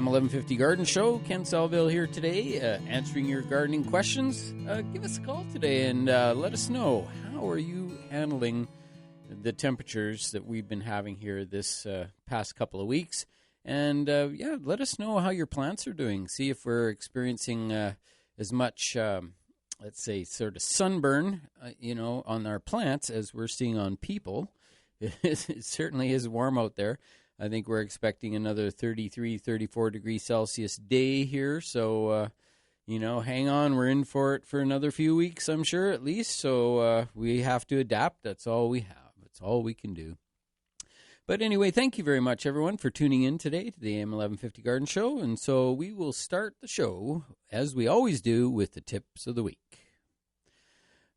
AM 1150 Garden Show. Ken Salvail here today, answering your gardening questions. Give us a call today and let us know, how are you handling the temperatures that we've been having here this past couple of weeks? And let us know how your plants are doing. See if we're experiencing as much, let's say, sort of sunburn, on our plants as we're seeing on people. It certainly is warm out there. I think we're expecting another 33, 34 degrees Celsius day here. So, hang on. We're in for it for another few weeks, I'm sure, at least. So we have to adapt. That's all we have. That's all we can do. But anyway, thank you very much, everyone, for tuning in today to the AM 1150 Garden Show. And so we will start the show, as we always do, with the tips of the week.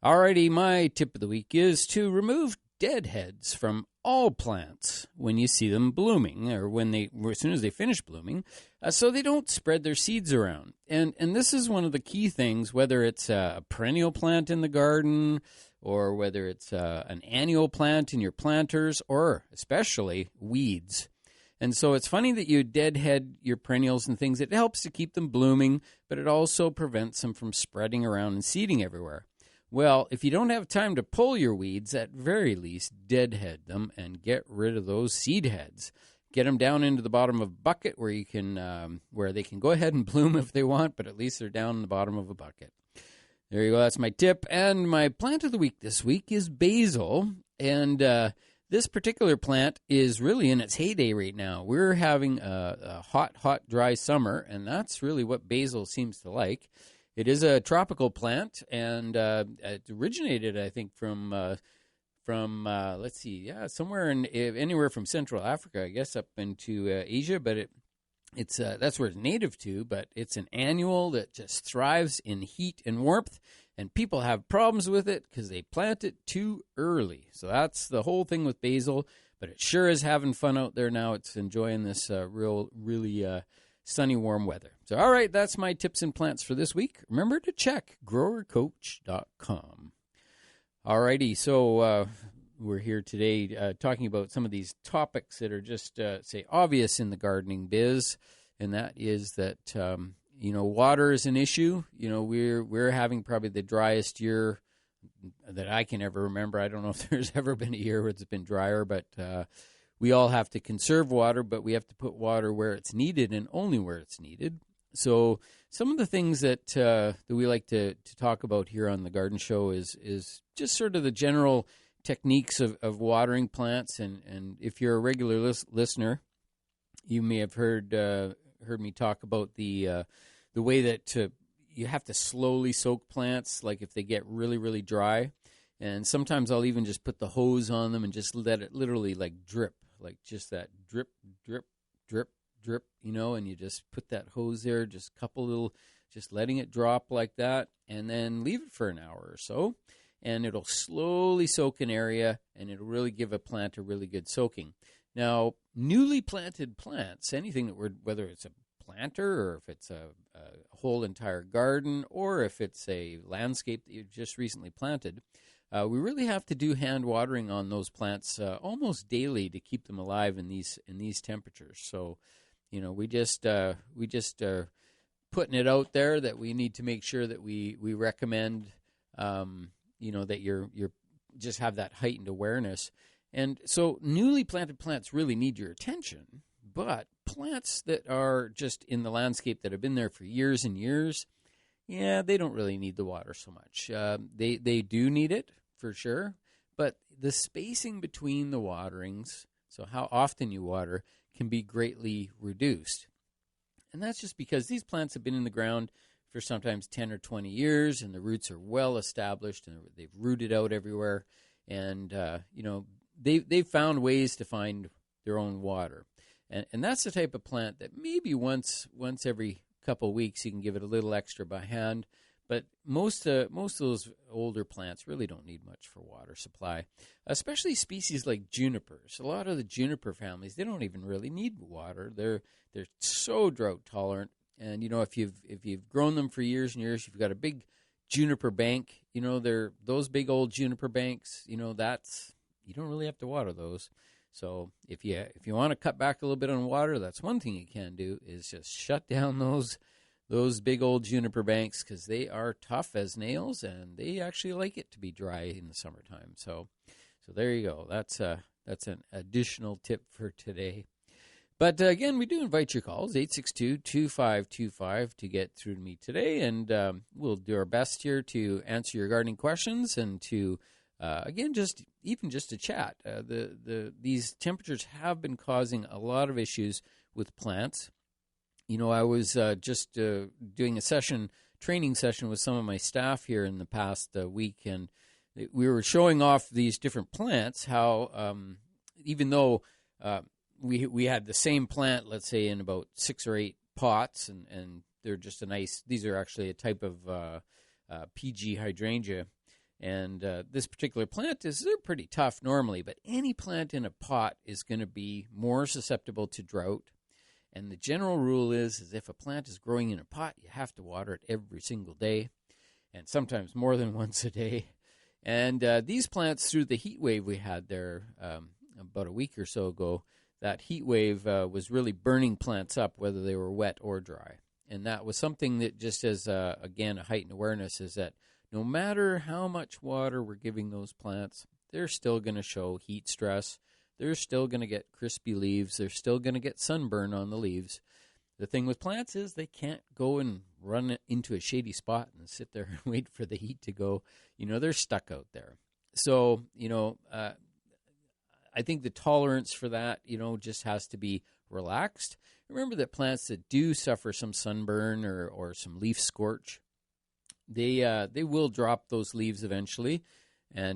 Alrighty, my tip of the week is to remove deadheads from all plants when you see them blooming, or as soon as they finish blooming, so they don't spread their seeds around. And this is one of the key things, whether it's a perennial plant in the garden, or whether it's an annual plant in your planters, or especially weeds. And so it's funny that you deadhead your perennials and things. It helps to keep them blooming, but it also prevents them from spreading around and seeding everywhere. Well, if you don't have time to pull your weeds, at very least, deadhead them and get rid of those seed heads. Get them down into the bottom of a bucket where you can, where they can go ahead and bloom if they want, but at least they're down in the bottom of a bucket. There you go. That's my tip. And my plant of the week this week is basil. And this particular plant is really in its heyday right now. We're having a hot, dry summer, and that's really what basil seems to like. It is a tropical plant, and it originated, I think, from let's see, somewhere anywhere from Central Africa, I guess, up into Asia. But it's that's where it's native to. But it's an annual that just thrives in heat and warmth, and people have problems with it because they plant it too early. So that's the whole thing with basil. But it sure is having fun out there now. It's enjoying this really sunny, warm weather. So, all right, that's my tips and plants for this week. Remember to check growercoach.com. All righty, so we're here today talking about some of these topics that are just, say, obvious in the gardening biz, and that is that, water is an issue. We're having probably the driest year that I can ever remember. I don't know if there's ever been a year where it's been drier, but we all have to conserve water, but we have to put water where it's needed and only where it's needed. So some of the things that we like to talk about here on the Garden Show is just sort of the general techniques of watering plants. And if you're a regular listener, you may have heard me talk about the way that you have to slowly soak plants, like if they get really, really dry. And sometimes I'll even just put the hose on them and just let it literally like drip. Like just that drip, drip, drip, drip, and you just put that hose there, just just letting it drop like that, and then leave it for an hour or so, and it'll slowly soak an area, and it'll really give a plant a really good soaking. Now, newly planted plants, anything that whether it's a planter or if it's a whole entire garden or if it's a landscape that you've just recently planted, we really have to do hand watering on those plants almost daily to keep them alive in these temperatures. So, we just are putting it out there that we need to make sure that we recommend, that you're just have that heightened awareness. And so, newly planted plants really need your attention, but plants that are just in the landscape that have been there for years and years, they don't really need the water so much. They do need it, for sure, but the spacing between the waterings, so how often you water, can be greatly reduced. And that's just because these plants have been in the ground for sometimes 10 or 20 years, and the roots are well established, and they've rooted out everywhere, and they've found ways to find their own water. And that's the type of plant that maybe once every couple of weeks you can give it a little extra by hand. But most of those older plants really don't need much for water supply, especially species like junipers. A lot of the juniper families, they don't even really need water. They're so drought tolerant. And if you've grown them for years and years, you've got a big juniper bank. They're those big old juniper banks. That's you don't really have to water those. So if you want to cut back a little bit on water, that's one thing you can do, is just shut down those big old juniper banks, because they are tough as nails and they actually like it to be dry in the summertime. So there you go. That's an additional tip for today. But again, we do invite your calls, 862-2525, to get through to me today, and we'll do our best here to answer your gardening questions and to again, just to chat. These temperatures have been causing a lot of issues with plants. You know, I was just doing a training session with some of my staff here in the past week, and we were showing off these different plants, how even though we had the same plant, let's say, in about 6 or 8 pots, and they're just these are actually a type of PG hydrangea. And this particular plant they're pretty tough normally, but any plant in a pot is going to be more susceptible to drought. And the general rule is if a plant is growing in a pot, you have to water it every single day, and sometimes more than once a day. And these plants, through the heat wave we had there about a week or so ago, that heat wave was really burning plants up, whether they were wet or dry. And that was something that, just as, again, a heightened awareness, is that no matter how much water we're giving those plants, they're still going to show heat stress. They're still going to get crispy leaves. They're still going to get sunburn on the leaves. The thing with plants is they can't go and run into a shady spot and sit there and wait for the heat to go. You know, they're stuck out there. So, you know, I think the tolerance for that, you know, just has to be relaxed. Remember that plants that do suffer some sunburn or some leaf scorch, they will drop those leaves eventually,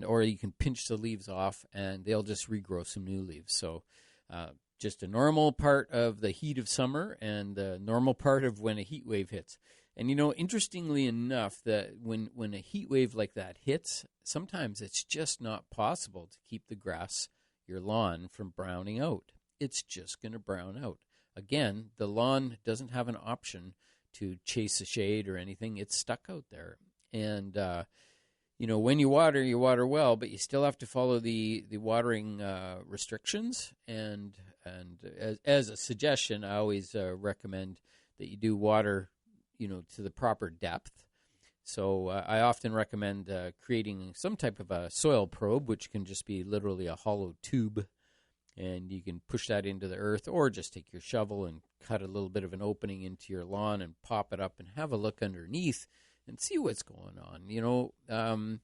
or you can pinch the leaves off and they'll just regrow some new leaves. So just a normal part of the heat of summer and the normal part of when a heat wave hits. And, you know, interestingly enough, that when a heat wave like that hits, sometimes it's just not possible to keep the grass, your lawn, from browning out. It's just going to brown out. Again, the lawn doesn't have an option to chase the shade or anything. It's stuck out there. And, you know, when you water well, but you still have to follow the watering restrictions. And as a suggestion, I always recommend that you do water, you know, to the proper depth. So I often recommend creating some type of a soil probe, which can just be literally a hollow tube. And you can push that into the earth, or just take your shovel and cut a little bit of an opening into your lawn and pop it up and have a look underneath and see what's going on. You know,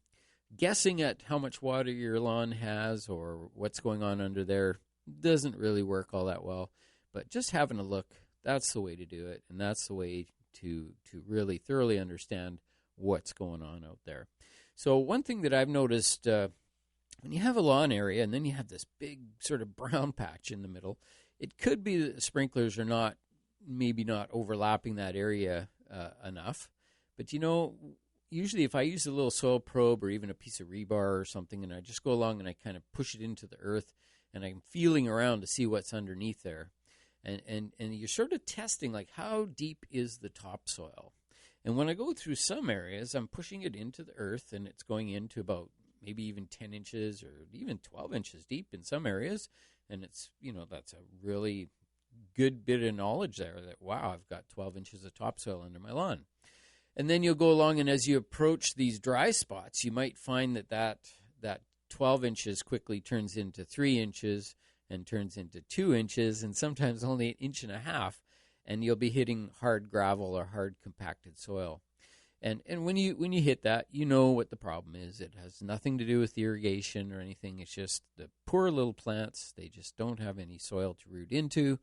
guessing at how much water your lawn has or what's going on under there doesn't really work all that well. But just having a look, that's the way to do it, and that's the way to really thoroughly understand what's going on out there. So one thing that I've noticed, when you have a lawn area and then you have this big sort of brown patch in the middle, it could be that the sprinklers are maybe not overlapping that area enough. But, you know, usually if I use a little soil probe or even a piece of rebar or something, and I just go along and I kind of push it into the earth and I'm feeling around to see what's underneath there. And you're sort of testing, like, how deep is the topsoil? And when I go through some areas, I'm pushing it into the earth and it's going into about maybe even 10 inches or even 12 inches deep in some areas. And it's, you know, that's a really good bit of knowledge there that, wow, I've got 12 inches of topsoil under my lawn. And then you'll go along, and as you approach these dry spots, you might find that 12 inches quickly turns into 3 inches and turns into 2 inches and sometimes only 1.5 inches, and you'll be hitting hard gravel or hard compacted soil. And when you hit that, you know what the problem is. It has nothing to do with irrigation or anything. It's just the poor little plants. They just don't have any soil to root into.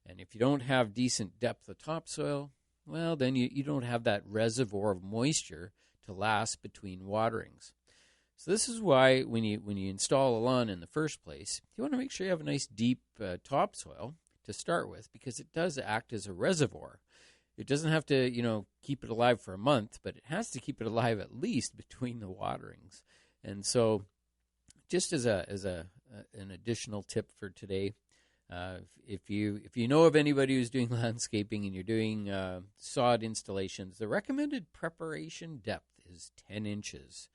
And if you don't have decent depth of topsoil, well, then you don't have that reservoir of moisture to last between waterings. So this is why when you install a lawn in the first place, you want to make sure you have a nice deep topsoil to start with, because it does act as a reservoir. It doesn't have to, you know, keep it alive for a month, but it has to keep it alive at least between the waterings. And so, just as an additional tip for today, if you know of anybody who's doing landscaping and you're doing sod installations, the recommended preparation depth is 10 inches.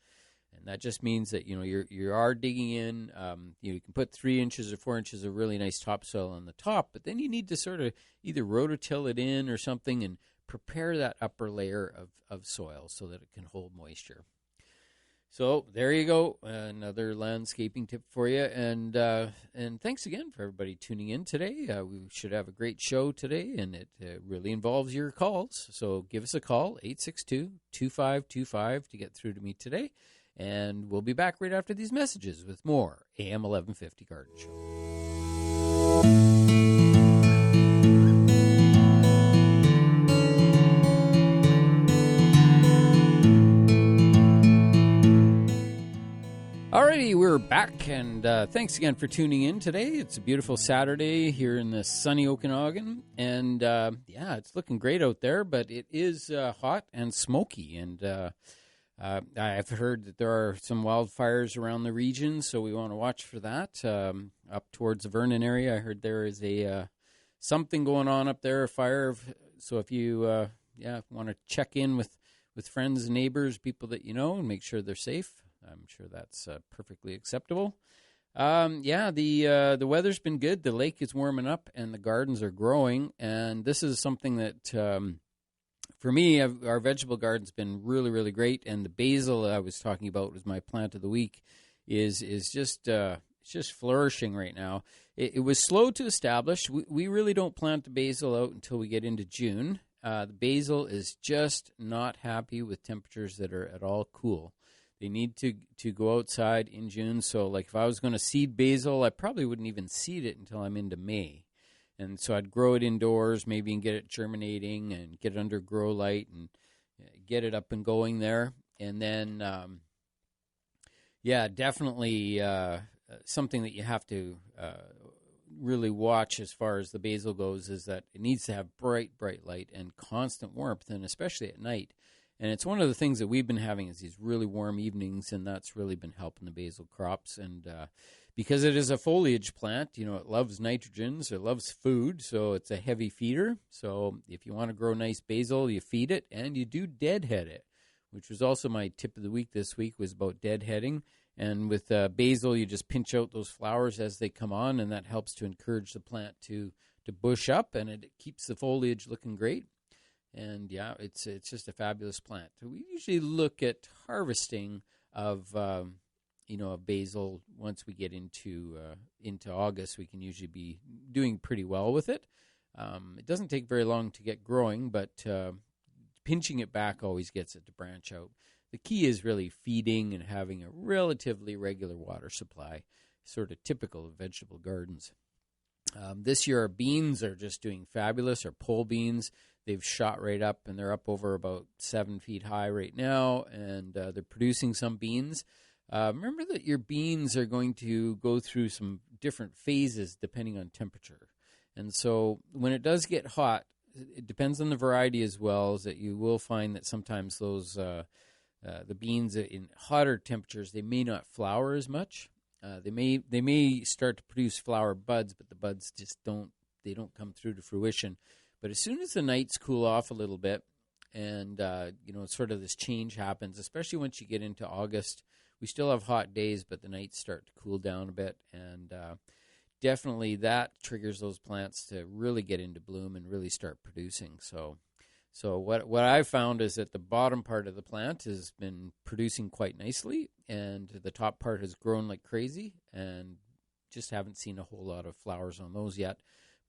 And that just means that, you are digging in. You can put 3 inches or 4 inches of really nice topsoil on the top, but then you need to sort of either rototill it in or something and prepare that upper layer of soil so that it can hold moisture. So there you go, another landscaping tip for you. And thanks again for everybody tuning in today. We should have a great show today, and it really involves your calls. So give us a call, 862-2525, to get through to me today. And we'll be back right after these messages with more AM 1150 Garden Show. Alrighty, we're back, and thanks again for tuning in today. It's a beautiful Saturday here in the sunny Okanagan, and it's looking great out there, but it is hot and smoky, and I've heard that there are some wildfires around the region, so we want to watch for that. Up towards the Vernon area, I heard there is a something going on up there, a fire. So if you want to check in with friends, neighbors, people that you know, and make sure they're safe, I'm sure that's perfectly acceptable. The weather's been good. The lake is warming up, and the gardens are growing. And this is something that, for me, our vegetable garden's been really, really great. And the basil I was talking about was my plant of the week. Is just it's just flourishing right now. It was slow to establish. We really don't plant the basil out until we get into June. The basil is just not happy with temperatures that are at all cool. They need to go outside in June. So, like, if I was going to seed basil, I probably wouldn't even seed it until I'm into May. And so I'd grow it indoors, maybe, and get it germinating and get it under grow light and get it up and going there. And then, definitely something that you have to really watch as far as the basil goes is that it needs to have bright, bright light and constant warmth, and especially at night. And it's one of the things that we've been having is these really warm evenings, and that's really been helping the basil crops. And because it is a foliage plant, it loves nitrogen, so it loves food, so it's a heavy feeder. So if you want to grow nice basil, you feed it, and you do deadhead it, which was also my tip of the week this week, was about deadheading. And with basil, you just pinch out those flowers as they come on, and that helps to encourage the plant to bush up, and it keeps the foliage looking great. And it's just a fabulous plant. So we usually look at harvesting of basil once we get into August. We can usually be doing pretty well with it. It doesn't take very long to get growing, but pinching it back always gets it to branch out. The key is really feeding and having a relatively regular water supply, sort of typical of vegetable gardens. This year our beans are just doing fabulous. Our pole beans, they've shot right up, and they're up over about 7 feet high right now, and they're producing some beans. Remember that your beans are going to go through some different phases depending on temperature. And so when it does get hot, it depends on the variety as well, is that you will find that sometimes those the beans in hotter temperatures, they may not flower as much. They may start to produce flower buds, but the buds just don't come through to fruition. But as soon as the nights cool off a little bit, and sort of this change happens, especially once you get into August, we still have hot days, but the nights start to cool down a bit, and definitely that triggers those plants to really get into bloom and really start producing. So what I've found is that the bottom part of the plant has been producing quite nicely, and the top part has grown like crazy, and just haven't seen a whole lot of flowers on those yet.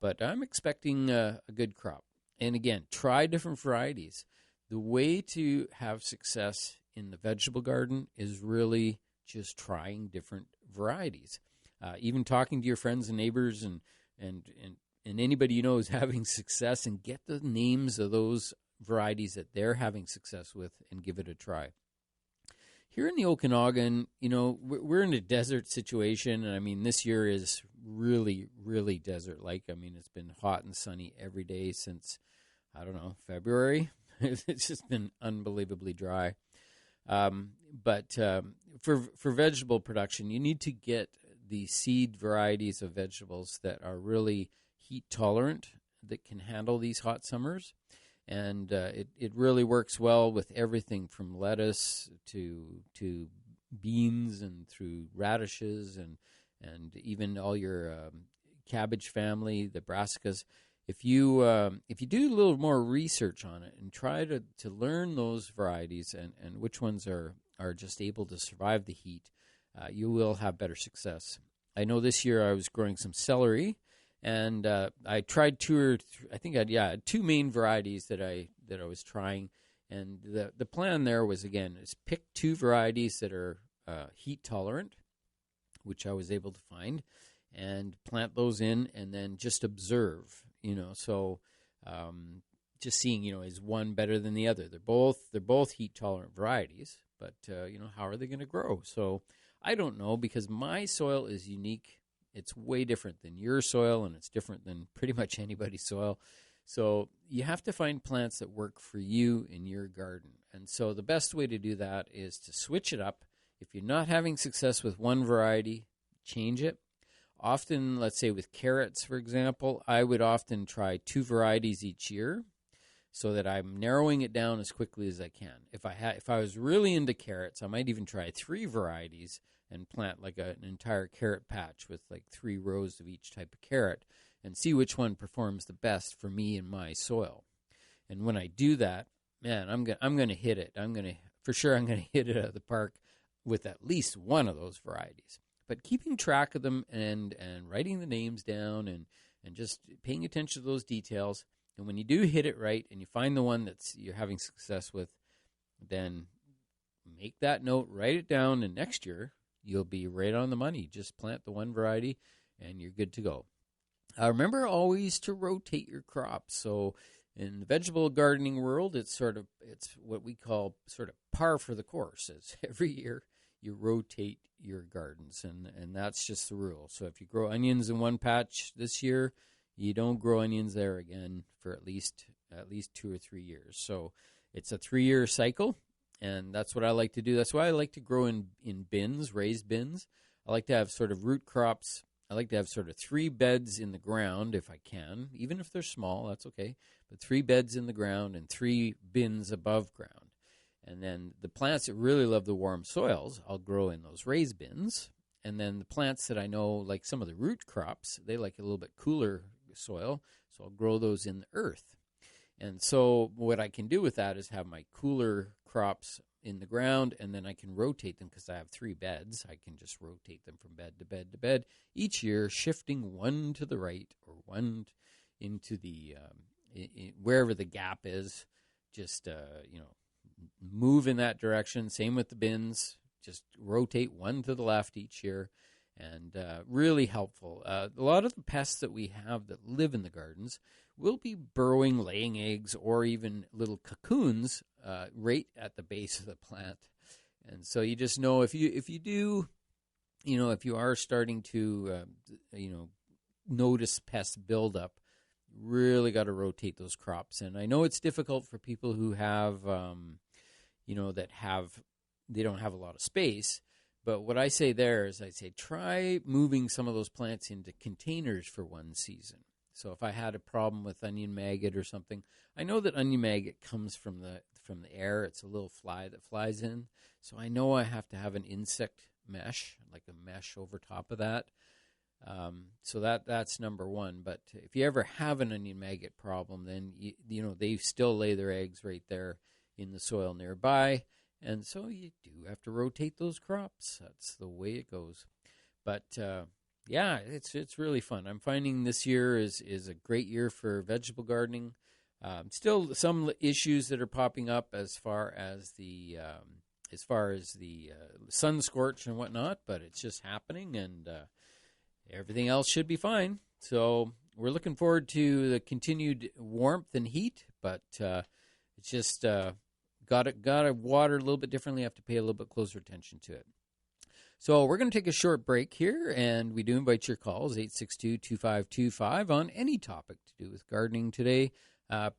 But I'm expecting a good crop. And again, try different varieties. The way to have success in the vegetable garden is really just trying different varieties. Even talking to your friends and neighbors and anybody you know is having success, and get the names of those varieties that they're having success with and give it a try. Here in the Okanagan, we're in a desert situation, and I mean, this year is really, really desert-like. I mean, it's been hot and sunny every day since, February. It's just been unbelievably dry. But for vegetable production, you need to get the seed varieties of vegetables that are really heat tolerant, that can handle these hot summers. And it really works well with everything from lettuce to beans and through radishes and even all your cabbage family, the brassicas. If you do a little more research on it and try to learn those varieties and which ones are just able to survive the heat, you will have better success. I know this year I was growing some celery, and I tried two main varieties that I was trying, and the plan there was, again, is pick two varieties that are heat tolerant, which I was able to find, and plant those in, and then just observe. So just seeing, is one better than the other? They're both heat tolerant varieties, but how are they going to grow? So I don't know, because my soil is unique. It's way different than your soil, and it's different than pretty much anybody's soil. So you have to find plants that work for you in your garden. And so the best way to do that is to switch it up. If you're not having success with one variety, change it. Often, let's say with carrots, for example, I would often try two varieties each year so that I'm narrowing it down as quickly as I can. If I was really into carrots, I might even try three varieties and plant like an entire carrot patch with like 3 rows of each type of carrot and see which one performs the best for me and my soil. And when I do that, man, I'm going to hit it. I'm going to hit it out of the park with at least one of those varieties. But keeping track of them and writing the names down and just paying attention to those details. And when you do hit it right and you find the one that you're having success with, then make that note, write it down, and next year you'll be right on the money. Just plant the one variety and you're good to go. Remember always to rotate your crops. So in the vegetable gardening world, it's what we call sort of par for the course. It's every year you rotate your gardens, and that's just the rule. So if you grow onions in one patch this year, you don't grow onions there again for at least 2 or 3 years. So it's a 3-year cycle, and that's what I like to do. That's why I like to grow in bins, raised bins. I like to have sort of root crops. I like to have sort of 3 beds in the ground if I can. Even if they're small, that's okay. But 3 beds in the ground and 3 bins above ground. And then the plants that really love the warm soils, I'll grow in those raised bins. And then the plants that I know, like some of the root crops, they like a little bit cooler soil, so I'll grow those in the earth. And so what I can do with that is have my cooler crops in the ground, and then I can rotate them because I have 3 beds. I can just rotate them from bed to bed to bed each year, shifting one to the right or one into the wherever the gap is. Just move in that direction. Same with the bins. Just rotate one to the left each year, and really helpful. A lot of the pests that we have that live in the gardens will be burrowing, laying eggs, or even little cocoons right at the base of the plant. And so you just know if you are starting to notice pest buildup, really got to rotate those crops. And I know it's difficult for people who have they don't have a lot of space. But what I say there is try moving some of those plants into containers for one season. So if I had a problem with onion maggot or something, I know that onion maggot comes from the air. It's a little fly that flies in. So I know I have to have an insect mesh, like a mesh over top of that. So that's number one. But if you ever have an onion maggot problem, then they still lay their eggs right there in the soil nearby. And so you do have to rotate those crops. That's the way it goes. But it's really fun. I'm finding this year is a great year for vegetable gardening. Still some issues that are popping up as far as the sun scorch and whatnot, but it's just happening, and everything else should be fine. So we're looking forward to the continued warmth and heat, but it's just got to water a little bit differently. Have to pay a little bit closer attention to it. So we're going to take a short break here, and we do invite your calls, 862-2525, on any topic to do with gardening today.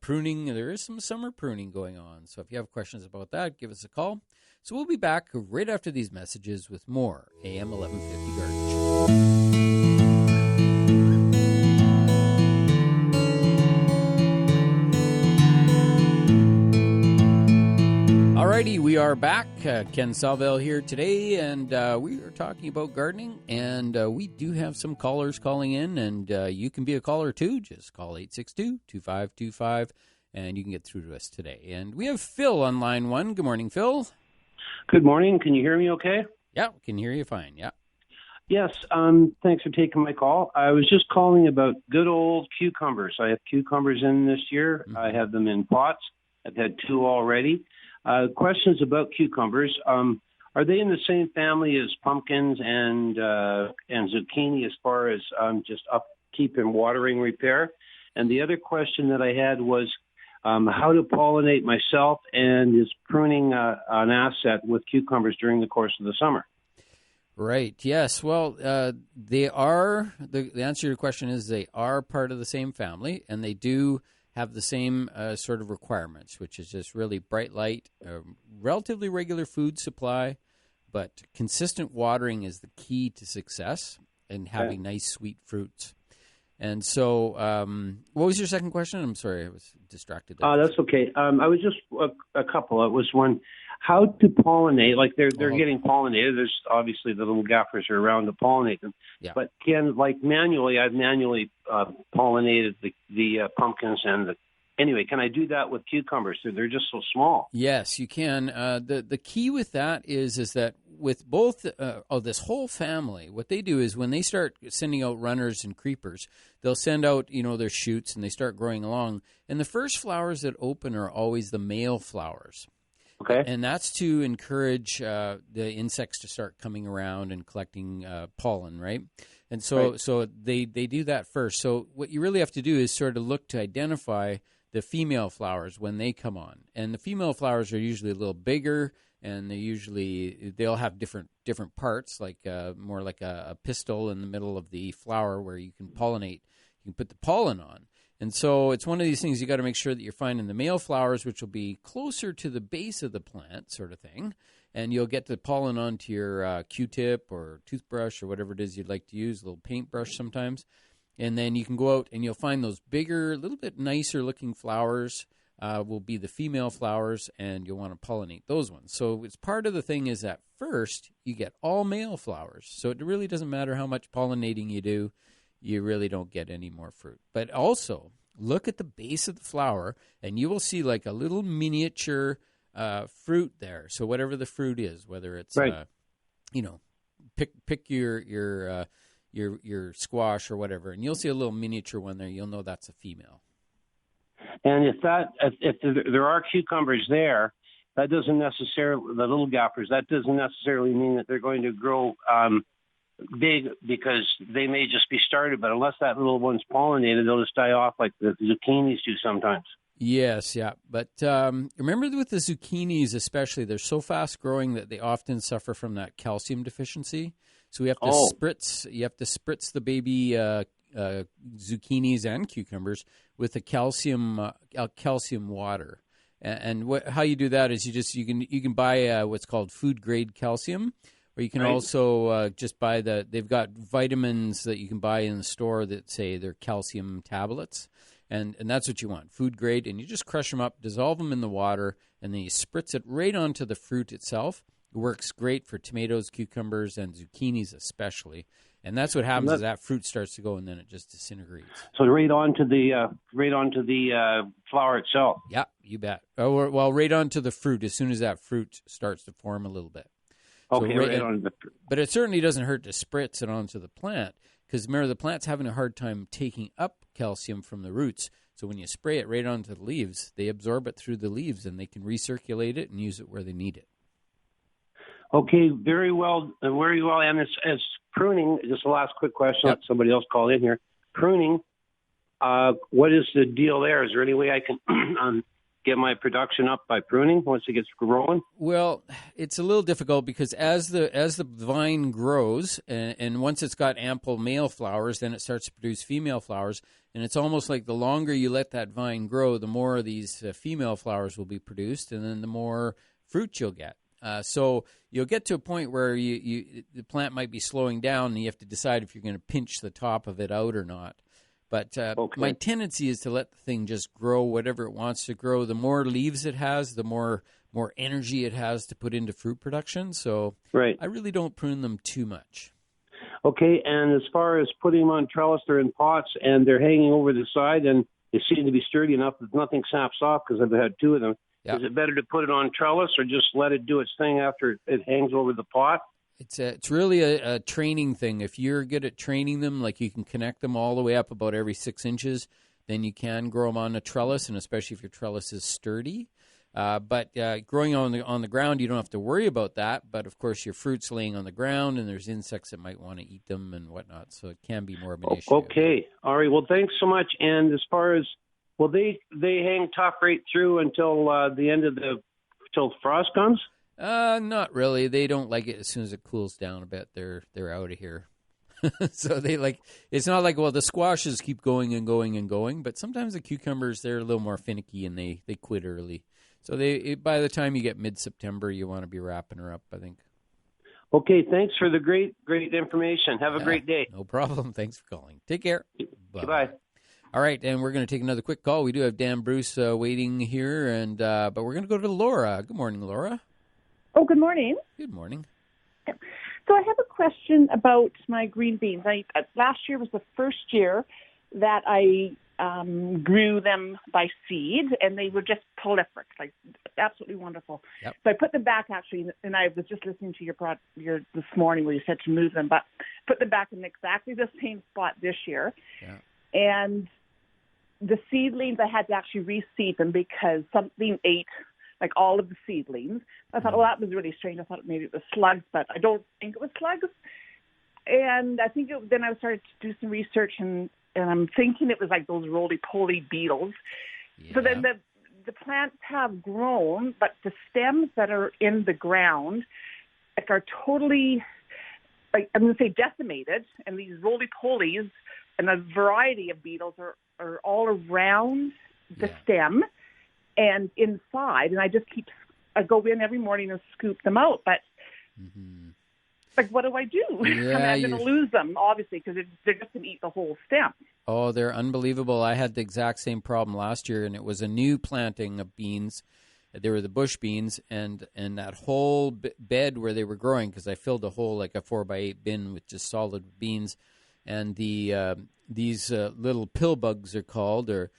Pruning, there is some summer pruning going on, so if you have questions about that, give us a call. So we'll be back right after these messages with more AM 1150 Garden Show. Alrighty, we we are back. Ken Salvail here today, and we are talking about gardening, and we do have some callers calling in, and you can be a caller too. Just call 862-2525, and you can get through to us today. And we have Phil on line one. Good morning, Phil. Good morning. Can you hear me okay? Yeah, can hear you fine, yeah. Yes, thanks for taking my call. I was just calling about good old cucumbers. I have cucumbers in this year. Mm-hmm. I have them in pots. I've had 2 already. Questions about cucumbers. Are they in the same family as pumpkins and zucchini as far as just upkeep and watering repair? And the other question that I had was how to pollinate myself, and is pruning an asset with cucumbers during the course of the summer? Right. Yes. Well, they are. The answer to your question is they are part of the same family, and they do have the same sort of requirements, which is just really bright light, relatively regular food supply, but consistent watering is the key to success and having nice sweet fruits. And so, what was your second question? I'm sorry, I was distracted there. That's okay. I was just a couple. It was one, how to pollinate. Like they're getting pollinated. There's obviously the little gaffers are around to pollinate them. Yeah. But I've manually pollinated the pumpkins and anyway, can I do that with cucumbers? They're just so small. Yes, you can. The key with that is that with both this whole family, what they do is when they start sending out runners and creepers, they'll send out their shoots and they start growing along. And the first flowers that open are always the male flowers. Okay. And that's to encourage the insects to start coming around and collecting pollen, right? And so they do that first. So what you really have to do is sort of look to identify the female flowers when they come on. And the female flowers are usually a little bigger, and they'll have different parts, like more like a pistil in the middle of the flower where you can pollinate. You can put the pollen on. And so it's one of these things you got to make sure that you're finding the male flowers, which will be closer to the base of the plant sort of thing. And you'll get the pollen onto your Q-tip or toothbrush or whatever it is you'd like to use, a little paintbrush sometimes. And then you can go out and you'll find those bigger, a little bit nicer looking flowers will be the female flowers, and you'll want to pollinate those ones. So it's part of the thing is that first you get all male flowers. So it really doesn't matter how much pollinating you do. You really don't get any more fruit. But also, look at the base of the flower, and you will see like a little miniature fruit there. So whatever the fruit is, whether it's, pick your squash or whatever, and you'll see a little miniature one there. You'll know that's a female. And if there are cucumbers there, that doesn't necessarily, the little gaffers, that doesn't necessarily mean that they're going to grow big, because they may just be started, but unless that little one's pollinated, they'll just die off like the zucchinis do sometimes. Yes, yeah. But remember with the zucchinis especially, they're so fast growing that they often suffer from that calcium deficiency. So we have to spritz the baby zucchinis and cucumbers with a calcium water. And how you do that is you can buy what's called food grade calcium. Or you can also just buy they've got vitamins that you can buy in the store that say they're calcium tablets. And that's what you want, food grade. And you just crush them up, dissolve them in the water, and then you spritz it right onto the fruit itself. It works great for tomatoes, cucumbers, and zucchinis especially. And that's what happens is that fruit starts to go, and then it just disintegrates. So right onto the flower itself. Yeah, you bet. Well, right onto the fruit as soon as that fruit starts to form a little bit. Okay, right on the fruit. But it certainly doesn't hurt to spritz it onto the plant, because remember, the plant's having a hard time taking up calcium from the roots. So when you spray it right onto the leaves, they absorb it through the leaves, and they can recirculate it and use it where they need it. Okay, very well. And as pruning, just a last quick question. Yep. Somebody else called in here. Pruning, what is the deal there? Is there any way I can get my production up by pruning once it gets growing? Well, it's a little difficult because as the vine grows, and once it's got ample male flowers, then it starts to produce female flowers. And it's almost like the longer you let that vine grow, the more of these female flowers will be produced, and then the more fruit you'll get. So you'll get to a point where the plant might be slowing down, and you have to decide if you're going to pinch the top of it out or not. But my tendency is to let the thing just grow whatever it wants to grow. The more leaves it has, the more more energy it has to put into fruit production. So Right. I really don't prune them too much. Okay, and as far as putting them on trellis, they're in pots and they're hanging over the side, and they seem to be sturdy enough that nothing snaps off because I've had two of them. Yep. Is it better to put it on trellis or just let it do its thing after it hangs over the pot? It's really a training thing. If you're good at training them, like you can connect them all the way up about every 6 inches, then you can grow them on a trellis, and especially if your trellis is sturdy. But growing on the ground, you don't have to worry about that. But, of course, your fruit's laying on the ground, and there's insects that might want to eat them and whatnot. So it can be more of an issue. Okay. All right. Well, thanks so much. And as far as, will they hang tough right through until the end of till frost comes? Not really. They don't like it as soon as it cools down a bit. They're out of here. So it's not like, well, the squashes keep going and going and going, but sometimes the cucumbers, they're a little more finicky and they quit early. So by the time you get mid-September, you want to be wrapping her up, I think. Okay, thanks for the great information. Have a great day. No problem. Thanks for calling. Take care. Goodbye. All right, and we're going to take another quick call. We do have Dan Bruce waiting here, and but we're going to go to Laura. Good morning, Laura. Oh, good morning. Good morning. So I have a question about my green beans. Last year was the first year that I grew them by seed, and they were just prolific, like absolutely wonderful. Yep. So I put them back, actually, and I was just listening to your this morning where you said to move them, but put them back in exactly the same spot this year. Yeah. And the seedlings, I had to actually reseed them because something ate like all of the seedlings. I thought, that was really strange. I thought maybe it was slugs, but I don't think it was slugs. And I think then I started to do some research, and I'm thinking it was like those roly-poly beetles. Yeah. So then the plants have grown, but the stems that are in the ground are totally, like I'm going to say, decimated. And these roly-polies and a variety of beetles are all around the stem and inside. And I go in every morning and scoop them out. But like, what do I do? Yeah, I'm going to lose them, obviously, because they're just going to eat the whole stem. Oh, they're unbelievable. I had the exact same problem last year, and it was a new planting of beans. They were the bush beans, and that whole bed where they were growing, because I filled a whole, like a 4x8 bin with just solid beans, and these little pill bugs are called, or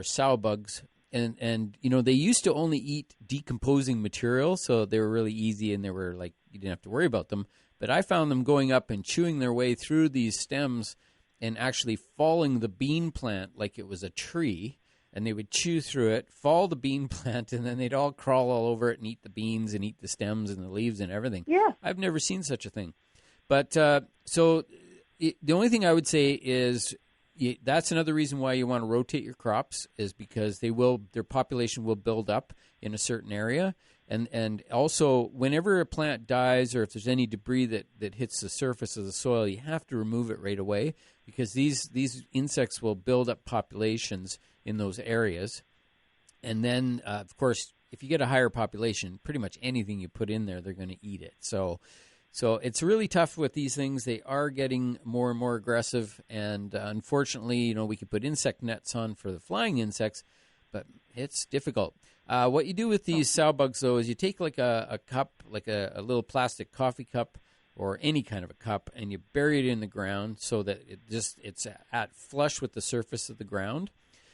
sow bugs, and you know, they used to only eat decomposing material, so they were really easy, and they were like, you didn't have to worry about them. But I found them going up and chewing their way through these stems and actually falling the bean plant like it was a tree. And they would chew through it, fall the bean plant, and then they'd all crawl all over it and eat the beans and eat the stems and the leaves and everything. Yeah. I've never seen such a thing. But the only thing I would say is that's another reason why you want to rotate your crops, is because their population will build up in a certain area. And also, whenever a plant dies or if there's any debris that hits the surface of the soil, you have to remove it right away, because these insects will build up populations in those areas. And then, of course, if you get a higher population, pretty much anything you put in there, they're going to eat it. So it's really tough with these things. They are getting more and more aggressive. And unfortunately, you know, we could put insect nets on for the flying insects, but it's difficult. What you do with these sow bugs, though, is you take like a cup, like a little plastic coffee cup or any kind of a cup, and you bury it in the ground so that it's at flush with the surface of the ground.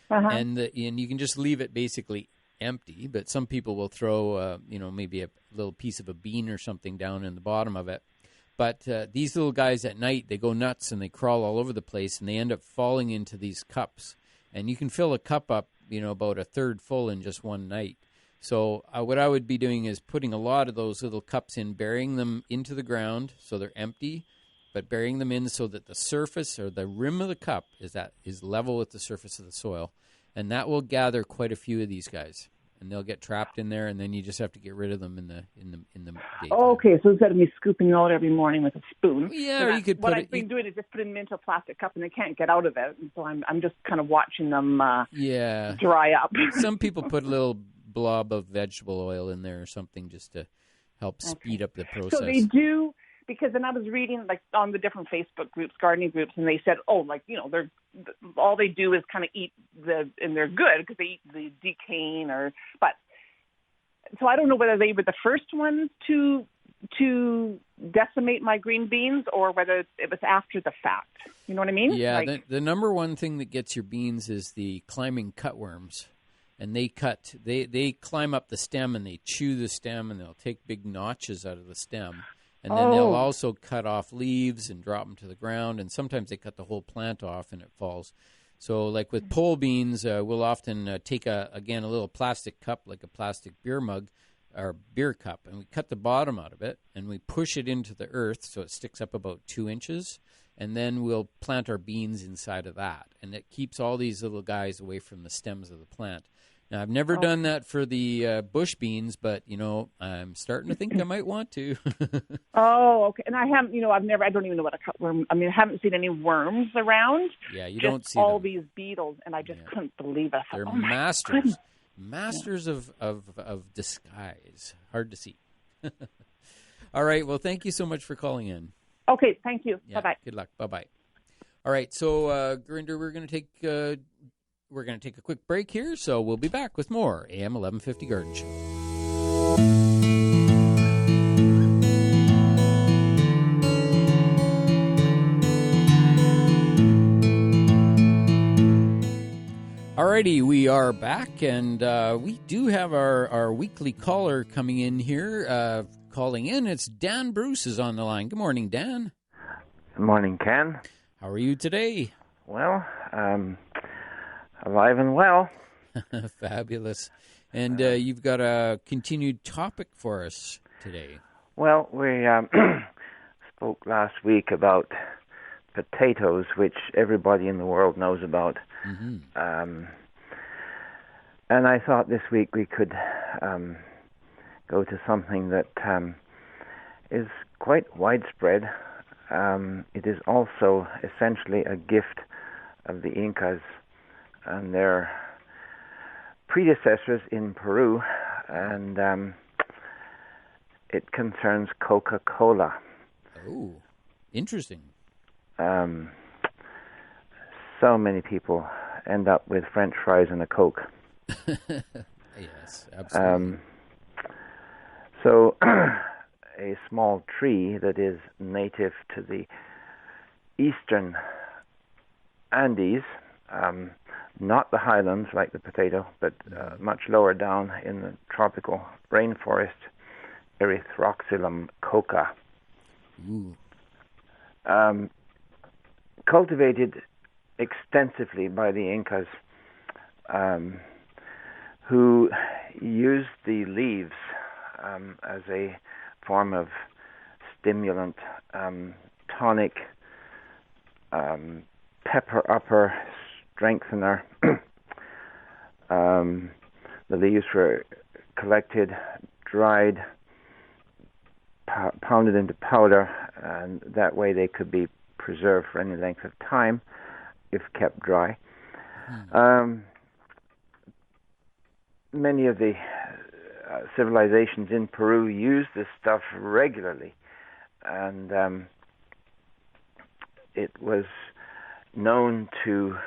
And you can just leave it basically empty, but some people will throw, maybe a little piece of a bean or something down in the bottom of it. But these little guys at night, they go nuts and they crawl all over the place, and they end up falling into these cups. And you can fill a cup up, about a third full in just one night. So what I would be doing is putting a lot of those little cups in, burying them into the ground so they're empty, but burying them in so that the surface or the rim of the cup is level with the surface of the soil. And that will gather quite a few of these guys, and they'll get trapped in there, and then you just have to get rid of them in the daytime. Oh, okay. So instead of me scooping out every morning with a spoon, yeah, or you could what I've been doing is just putting them into a plastic cup, and they can't get out of it. And so I'm just kind of watching them dry up. Some people put a little blob of vegetable oil in there or something just to help speed up the process. So they do. Because then I was reading like on the different Facebook groups, gardening groups, and they said, they're all they do is kind of eat and they're good because they eat the decaying but So I don't know whether they were the first ones to decimate my green beans or whether it was after the fact. You know what I mean? Yeah, the number one thing that gets your beans is the climbing cutworms. And they climb up the stem and they chew the stem and they'll take big notches out of the stem. And then they'll also cut off leaves and drop them to the ground. And sometimes they cut the whole plant off and it falls. So like with pole beans, we'll often take, a little plastic cup, like a plastic beer mug or beer cup, and we cut the bottom out of it and we push it into the earth so it sticks up about 2 inches. And then we'll plant our beans inside of that. And it keeps all these little guys away from the stems of the plant. Now, I've never done that for the bush beans, but, I'm starting to think I might want to. Oh, okay. And I haven't, I don't even know what a cutworm, I haven't seen any worms around. Yeah, you just don't see all them. These beetles, and I just couldn't believe it. They're masters. Masters of disguise. Hard to see. All right, well, thank you so much for calling in. Okay, thank you. Yeah, bye-bye. Good luck. Bye-bye. All right, so, Gurinder, we're going to take a quick break here, so we'll be back with more AM 1150 Garden Show. Alrighty, we are back, and we do have our weekly caller coming in here. Calling in, it's Dan Bruce is on the line. Good morning, Dan. Good morning, Ken. How are you today? Well, alive and well. Fabulous. And you've got a continued topic for us today. Well, we spoke last week about potatoes, which everybody in the world knows about. Mm-hmm. And I thought this week we could go to something that is quite widespread. It is also essentially a gift of the Incas and their predecessors in Peru, and it concerns Coca-Cola. Oh, interesting. So many people end up with French fries and a Coke. Yes, absolutely. So a small tree that is native to the eastern Andes, not the highlands like the potato, but much lower down in the tropical rainforest, Erythroxylum coca. Ooh. Cultivated extensively by the Incas, who used the leaves as a form of stimulant, tonic, pepper-upper, strengthener. The leaves were collected, dried, pounded into powder, and that way they could be preserved for any length of time if kept dry. Many of the civilizations in Peru used this stuff regularly, and it was known to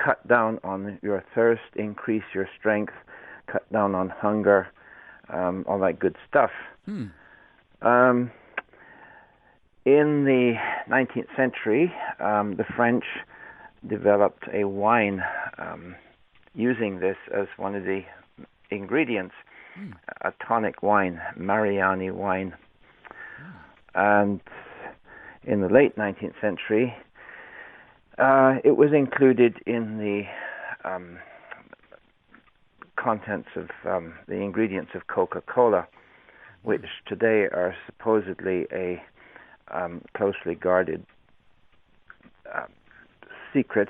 cut down on your thirst, increase your strength, cut down on hunger, all that good stuff. In the 19th century, the French developed a wine using this as one of the ingredients, a tonic wine, Mariani wine. And in the late 19th century, it was included in the contents of the ingredients of Coca-Cola, which today are supposedly a closely guarded secret.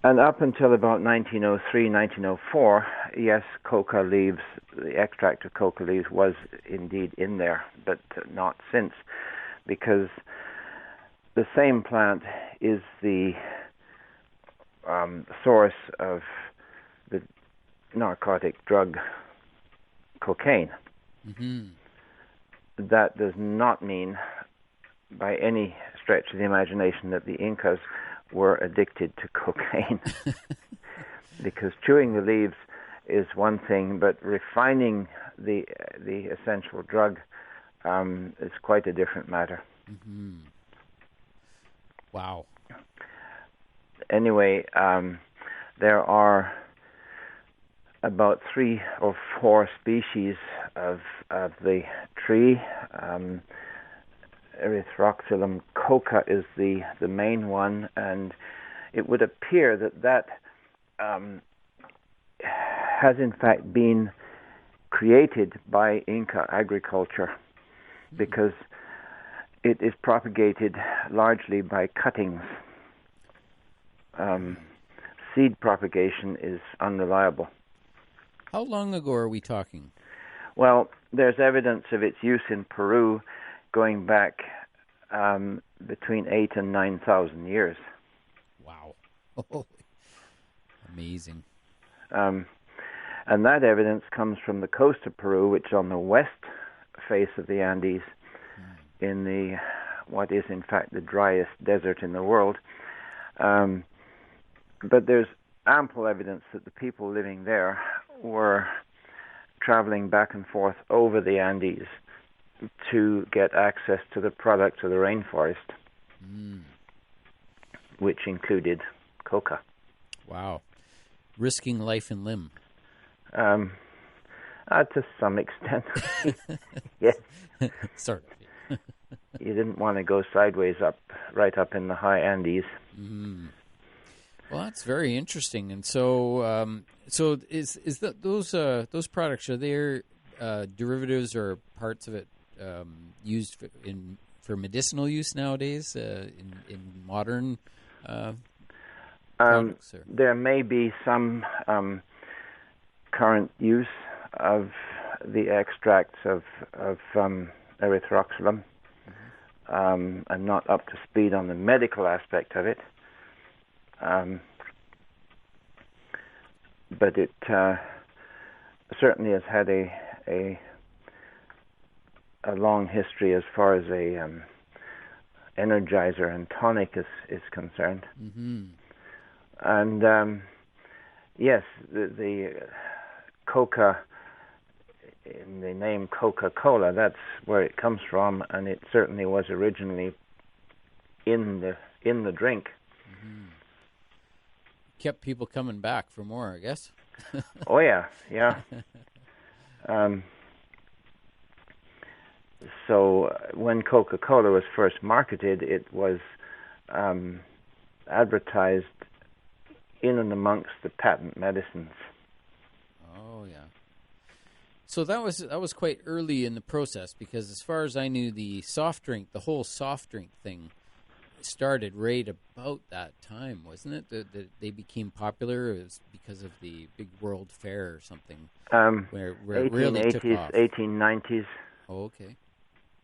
And up until about 1903, 1904, yes, coca leaves, the extract of coca leaves was indeed in there, but not since, because the same plant is the source of the narcotic drug cocaine. That does not mean by any stretch of the imagination that the Incas were addicted to cocaine, because chewing the leaves is one thing, but refining the essential drug is quite a different matter. Mm-hmm. Wow. Anyway, there are about 3 or 4 species of the tree. Erythroxylum coca is the main one, and it would appear that has in fact been created by Inca agriculture, because it is propagated largely by cuttings. Seed propagation is unreliable. How long ago are we talking? Well, there's evidence of its use in Peru going back between 8,000 and 9,000 years. Wow. Amazing. And that evidence comes from the coast of Peru, which is on the west face of the Andes, in the what is in fact the driest desert in the world. But there's ample evidence that the people living there were traveling back and forth over the Andes to get access to the products of the rainforest, which included coca. Wow. Risking life and limb. To some extent. Yes. Sort of. You didn't want to go sideways right up in the high Andes. Mm. Well, that's very interesting. And so, is that those products, are they derivatives or parts of it used for medicinal use nowadays in modern products? There may be some current use of the extracts of erythroxylum. I'm not up to speed on the medical aspect of it, but it certainly has had a long history as far as a energizer and tonic is concerned. Mm-hmm. And yes, the coca, in the name Coca-Cola, that's where it comes from, and it certainly was originally in the drink. Mm-hmm. Kept people coming back for more, I guess. Oh yeah. So when Coca-Cola was first marketed, it was advertised in and amongst the patent medicines. Oh yeah. So that was quite early in the process, because as far as I knew, the whole soft drink thing started right about that time, wasn't it? That they became popular. It was because of the big World Fair or something, where it really took off. 1890s. Oh, okay.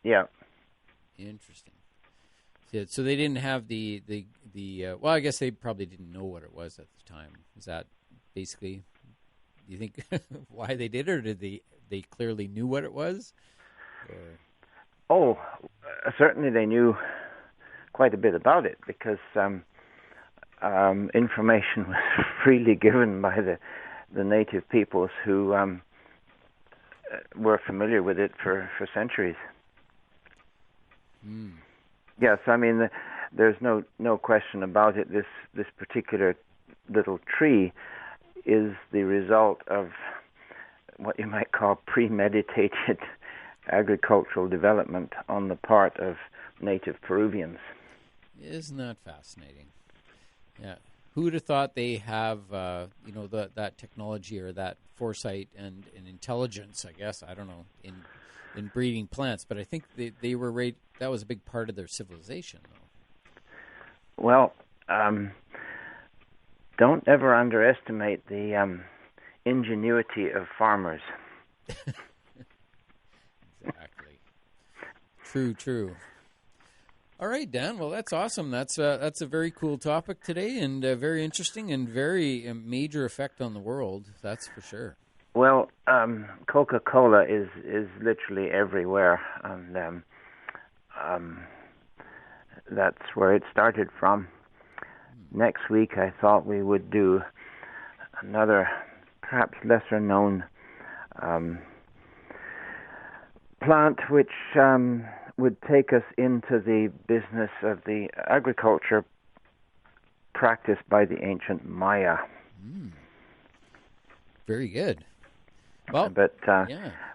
Yeah. Interesting. So they didn't have the well, I guess they probably didn't know what it was at the time. Is that basically, do you think, why they did it, or did they clearly knew what it was? Or? Certainly they knew quite a bit about it, because information was freely given by the native peoples who were familiar with it for centuries. Mm. Yes, I mean, there's no question about it. This particular little tree is the result of what you might call premeditated agricultural development on the part of native Peruvians. Isn't that fascinating? Yeah. Who would have thought they have, that technology or that foresight and intelligence, I guess, I don't know, in breeding plants, but I think they were right. That was a big part of their civilization, though. Well, don't ever underestimate the ingenuity of farmers. Exactly. True. All right, Dan. Well, that's awesome. That's a very cool topic today, and very interesting, and very major effect on the world. That's for sure. Well, Coca-Cola is literally everywhere, and that's where it started from. Next week, I thought we would do another perhaps lesser known plant which would take us into the business of the agriculture practiced by the ancient Maya. Very good. Well, but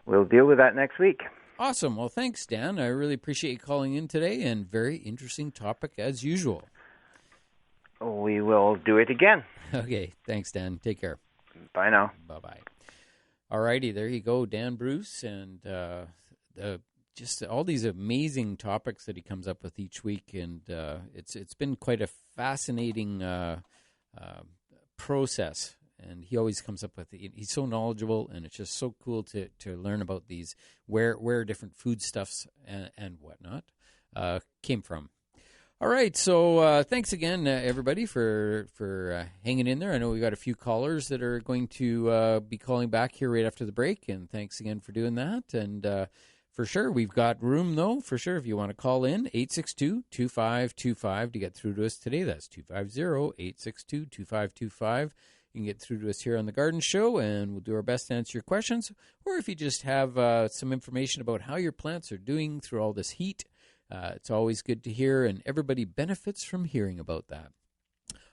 we'll deal with that next week. Awesome. Well, thanks, Dan. I really appreciate you calling in today, and very interesting topic as usual. We will do it again. Okay. Thanks, Dan. Take care. Bye now. Bye-bye. All righty. There you go, Dan Bruce, and just all these amazing topics that he comes up with each week, and it's been quite a fascinating process. And he always comes up with he's so knowledgeable, and it's just so cool to learn about these where different foodstuffs and whatnot came from. All right, so thanks again, everybody, for hanging in there. I know we got a few callers that are going to be calling back here right after the break, and thanks again for doing that. And for sure, we've got room, though, for sure, if you want to call in, 862-2525 to get through to us today. That's 250-862-2525. You can get through to us here on The Garden Show, and we'll do our best to answer your questions. Or if you just have some information about how your plants are doing through all this heat, it's always good to hear, and everybody benefits from hearing about that.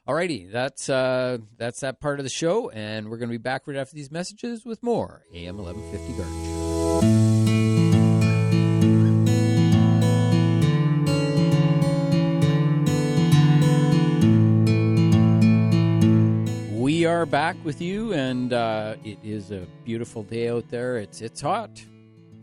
Alrighty, that's that part of the show, and we're going to be back right after these messages with more AM 1150 Garden Show. We are back with you, and it is a beautiful day out there. It's hot.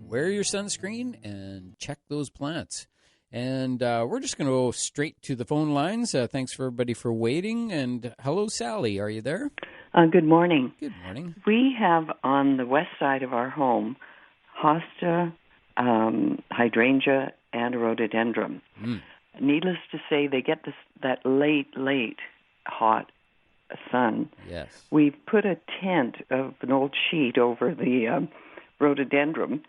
Wear your sunscreen and check those plants. And we're just going to go straight to the phone lines. Thanks for everybody for waiting. And hello, Sally. Are you there? Good morning. Good morning. We have on the west side of our home hosta, hydrangea, and rhododendron. Needless to say, they get that late hot sun. Yes. We put a tent of an old sheet over the rhododendron,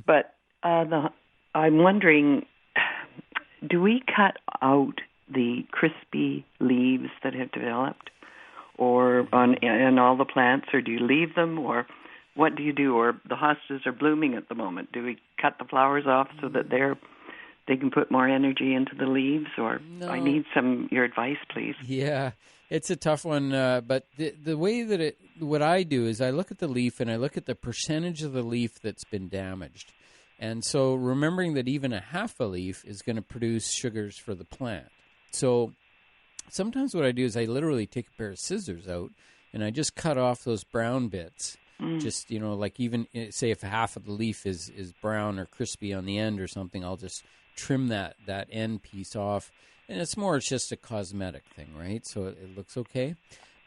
but I'm wondering, do we cut out the crispy leaves that have developed, or on all the plants, or do you leave them, or what do you do? Or the hostas are blooming at the moment. Do we cut the flowers off so that they can put more energy into the leaves? Or No. I need your advice, please. Yeah, it's a tough one. But the way that what I do is I look at the leaf and I look at the percentage of the leaf that's been damaged. And so remembering that even a half a leaf is going to produce sugars for the plant. So sometimes what I do is I literally take a pair of scissors out and I just cut off those brown bits. Just, like even say if half of the leaf is brown or crispy on the end or something, I'll just trim that end piece off. And it's just a cosmetic thing, right? So it looks okay.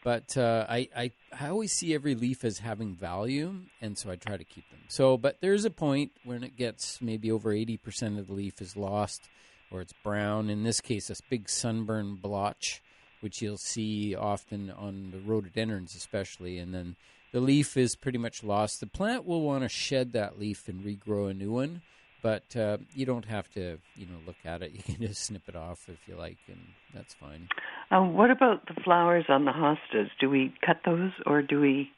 But I always see every leaf as having value, and so I try to keep them. But there's a point when it gets maybe over 80% of the leaf is lost, or it's brown. In this case, this big sunburn blotch, which you'll see often on the rhododendrons especially, and then the leaf is pretty much lost. The plant will want to shed that leaf and regrow a new one, but you don't have to, look at it. You can just snip it off if you like, and that's fine. What about the flowers on the hostas? Do we cut those, or do we?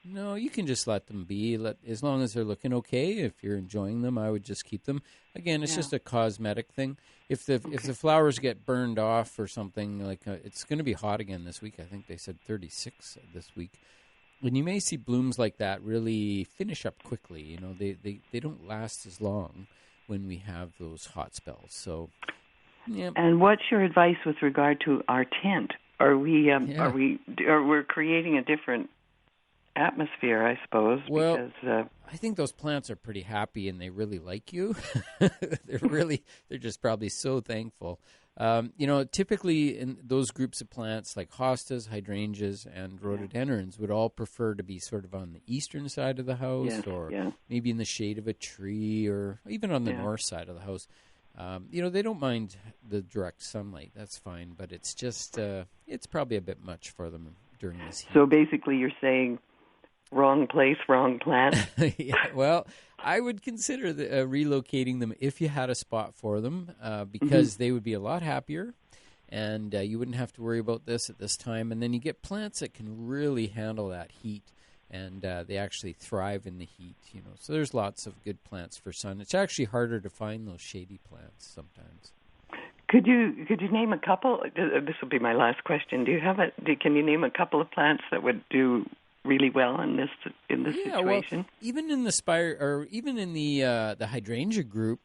No, you can just let them be. As long as they're looking okay, if you're enjoying them, I would just keep them. Again, it's just a cosmetic thing. If the flowers get burned off or something, like it's going to be hot again this week. I think they said 36 this week. And you may see blooms like that really finish up quickly. They don't last as long when we have those hot spells. So, yeah. And what's your advice with regard to our tent? We're creating a different atmosphere, I suppose. Well, because, I think those plants are pretty happy and they really like you. They're just probably so thankful. Typically in those groups of plants like hostas, hydrangeas, and rhododendrons would all prefer to be sort of on the eastern side of the house, or maybe in the shade of a tree, or even on the north side of the house. They don't mind the direct sunlight. That's fine, but it's just it's probably a bit much for them during this heat. So basically you're saying wrong place, wrong plant? Yeah, well, I would consider relocating them if you had a spot for them, because they would be a lot happier, and you wouldn't have to worry about this at this time. And then you get plants that can really handle that heat and they actually thrive in the heat. So there's lots of good plants for sun. It's actually harder to find those shady plants sometimes. Could you name a couple? This will be my last question. Can you name a couple of plants that would do really well in this situation? Well, even in the hydrangea group,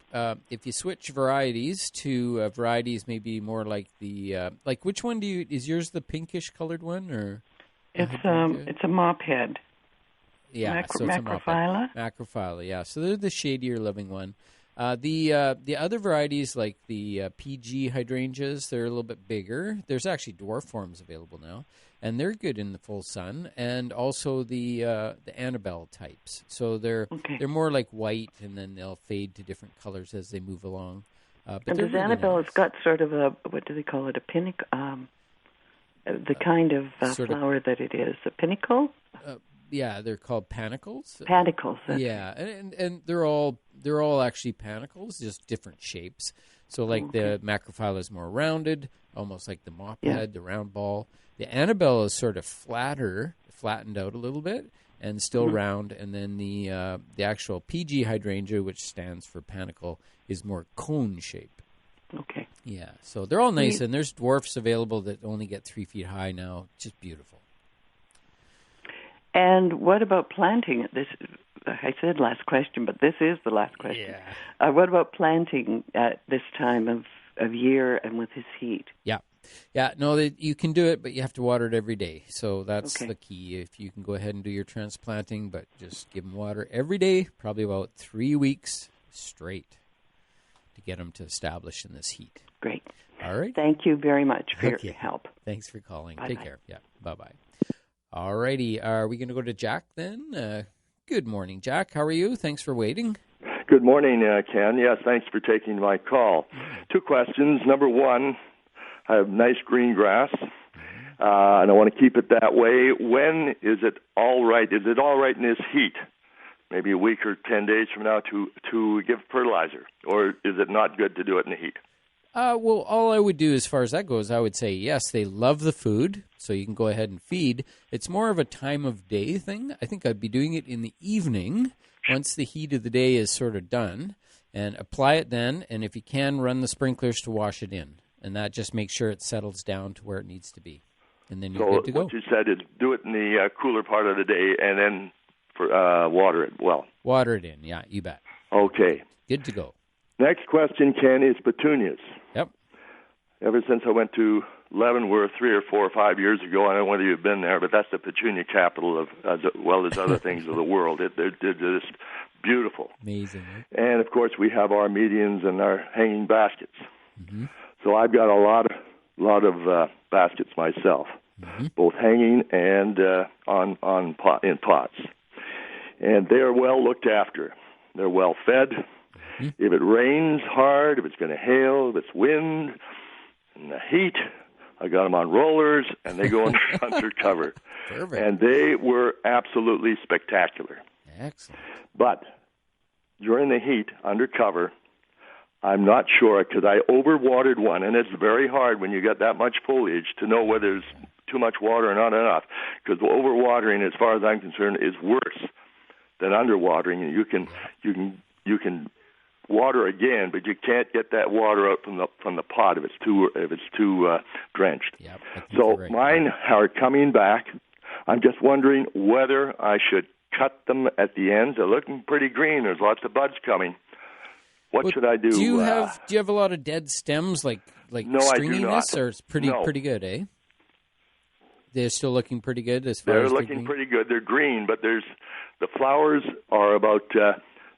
if you switch varieties to varieties maybe more like the which one is yours, the pinkish colored one, or it's a mophead. Yeah, so it's Macrophylla. Macrophylla, yeah. So they're the shadier living one. The other varieties like the PG hydrangeas, they're a little bit bigger. There's actually dwarf forms available now, and they're good in the full sun. And also the Annabelle types. So they're more like white, and then they'll fade to different colors as they move along. And does really Annabelle has got sort of a, what do they call it, a pinnacle? The kind of flower that it is, a pinnacle. Yeah, they're called panicles. Panicles. Yeah, and they're all actually panicles, just different shapes. So the Macrophylla is more rounded, almost like the mophead, the round ball. The Annabelle is sort of flattened out a little bit, and still round. And then the actual PG hydrangea, which stands for panicle, is more cone shape. Okay. Yeah, so they're all nice, and there's dwarfs available that only get 3 feet high now. Just beautiful. And what about planting? This, I said last question, but this is the last question. Yeah. What about planting at this time of year and with this heat? Yeah. No, you can do it, but you have to water it every day. So that's the key. If you can go ahead and do your transplanting, but just give them water every day, probably about 3 weeks straight to get them to establish in this heat. Great. All right. Thank you very much for your help. Thanks for calling. Bye-bye. Take care. Yeah. Bye-bye. All righty. Are we going to go to Jack then? Good morning, Jack. How are you? Thanks for waiting. Good morning, Ken. Yes, thanks for taking my call. 2 questions. Number 1, I have nice green grass, and I want to keep it that way. When is it all right? Is it all right in this heat? Maybe a week or 10 days from now to give fertilizer, or is it not good to do it in the heat? Well, all I would do as far as that goes, I would say, yes, they love the food, so you can go ahead and feed. It's more of a time of day thing. I think I'd be doing it in the evening once the heat of the day is sort of done, and apply it then, and if you can, run the sprinklers to wash it in, and that just makes sure it settles down to where it needs to be, and then you're good to go. So what you said is do it in the cooler part of the day, and then water it well. Water it in, yeah, you bet. Okay. Good to go. Next question, Ken, is petunias. Yep. Ever since I went to Leavenworth 3 or 4 or 5 years ago, I don't know whether you've been there, but that's the petunia capital of, as well as other things of the world. They're just beautiful. Amazing. And, of course, we have our medians and our hanging baskets. Mm-hmm. So I've got a lot of baskets myself, both hanging and in pots. And they are well looked after. They're well fed. If it rains hard, if it's going to hail, if it's wind, and the heat, I got them on rollers, and they go under cover. Perfect. And they were absolutely spectacular. Excellent. But during the heat, under cover, I'm not sure, because I overwatered one, and it's very hard when you get that much foliage to know whether there's too much water or not enough, because overwatering, as far as I'm concerned, is worse than underwatering. You can water again, but you can't get that water out from the pot if it's too drenched. Yep, so mine are coming back. I'm just wondering whether I should cut them at the ends. They're looking pretty green. There's lots of buds coming. What should I do? Do you have a lot of dead stems, like no, stringiness, or it's pretty good, eh? They're still looking pretty good as far as they're looking pretty good. They're green, but the flowers are about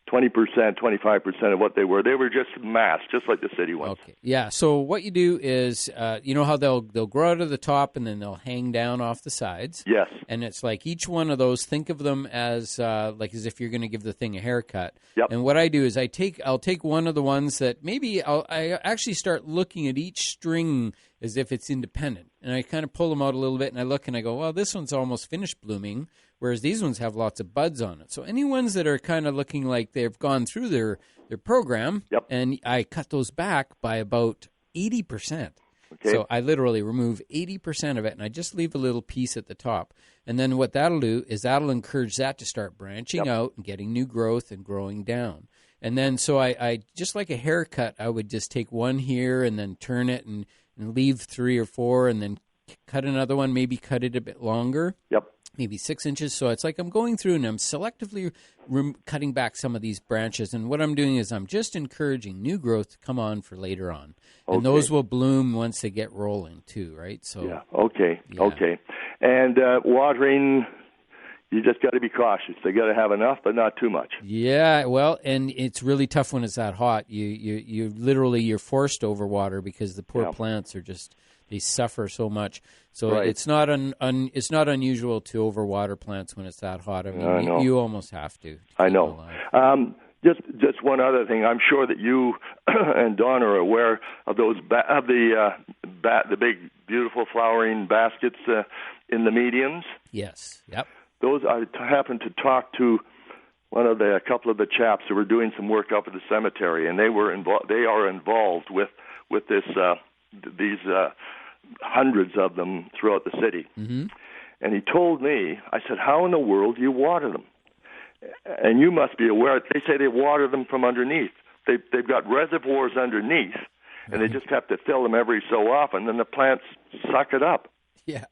20%, 25% of what they were. They were just mass, just like the city ones. Okay. Yeah. So what you do is, you know how they'll grow out of the top and then they'll hang down off the sides. Yes. And it's like each one of those. Think of them as as if you're going to give the thing a haircut. Yep. And what I do is I'll take one of the ones that maybe I actually start looking at each string as if it's independent, and I kind of pull them out a little bit, and I look and I go, well, this one's almost finished blooming, whereas these ones have lots of buds on it. So any ones that are kind of looking like they've gone through their program, yep. And I cut those back by about 80%. Okay. So I literally remove 80% of it, and I just leave a little piece at the top. And then what that'll do is that'll encourage that to start branching out and getting new growth and growing down. And then so I just like a haircut, I would just take one here and then turn it and leave 3 or 4 and then cut another one, maybe cut it a bit longer. Yep. Maybe 6 inches. So it's like I'm going through and I'm selectively cutting back some of these branches. And what I'm doing is I'm just encouraging new growth to come on for later on. And those will bloom once they get rolling too, right? So yeah. Okay. And watering, you just got to be cautious. They got to have enough, but not too much. Yeah, well, and it's really tough when it's that hot. You literally you're forced to overwater because the poor plants are just they suffer so much. So it's not it's not unusual to overwater plants when it's that hot. I mean, you almost have to. I know. Just one other thing. I'm sure that you and Dawn are aware of those the big beautiful flowering baskets in the mediums. Yes. Yep. Those I happened to talk to a couple of the chaps who were doing some work up at the cemetery, and they are involved with this these hundreds of them throughout the city. Mm-hmm. And he told me, I said, how in the world do you water them? And you must be aware, they say they water them from underneath. They've got reservoirs underneath, and they just have to fill them every so often, then the plants suck it up. Yeah.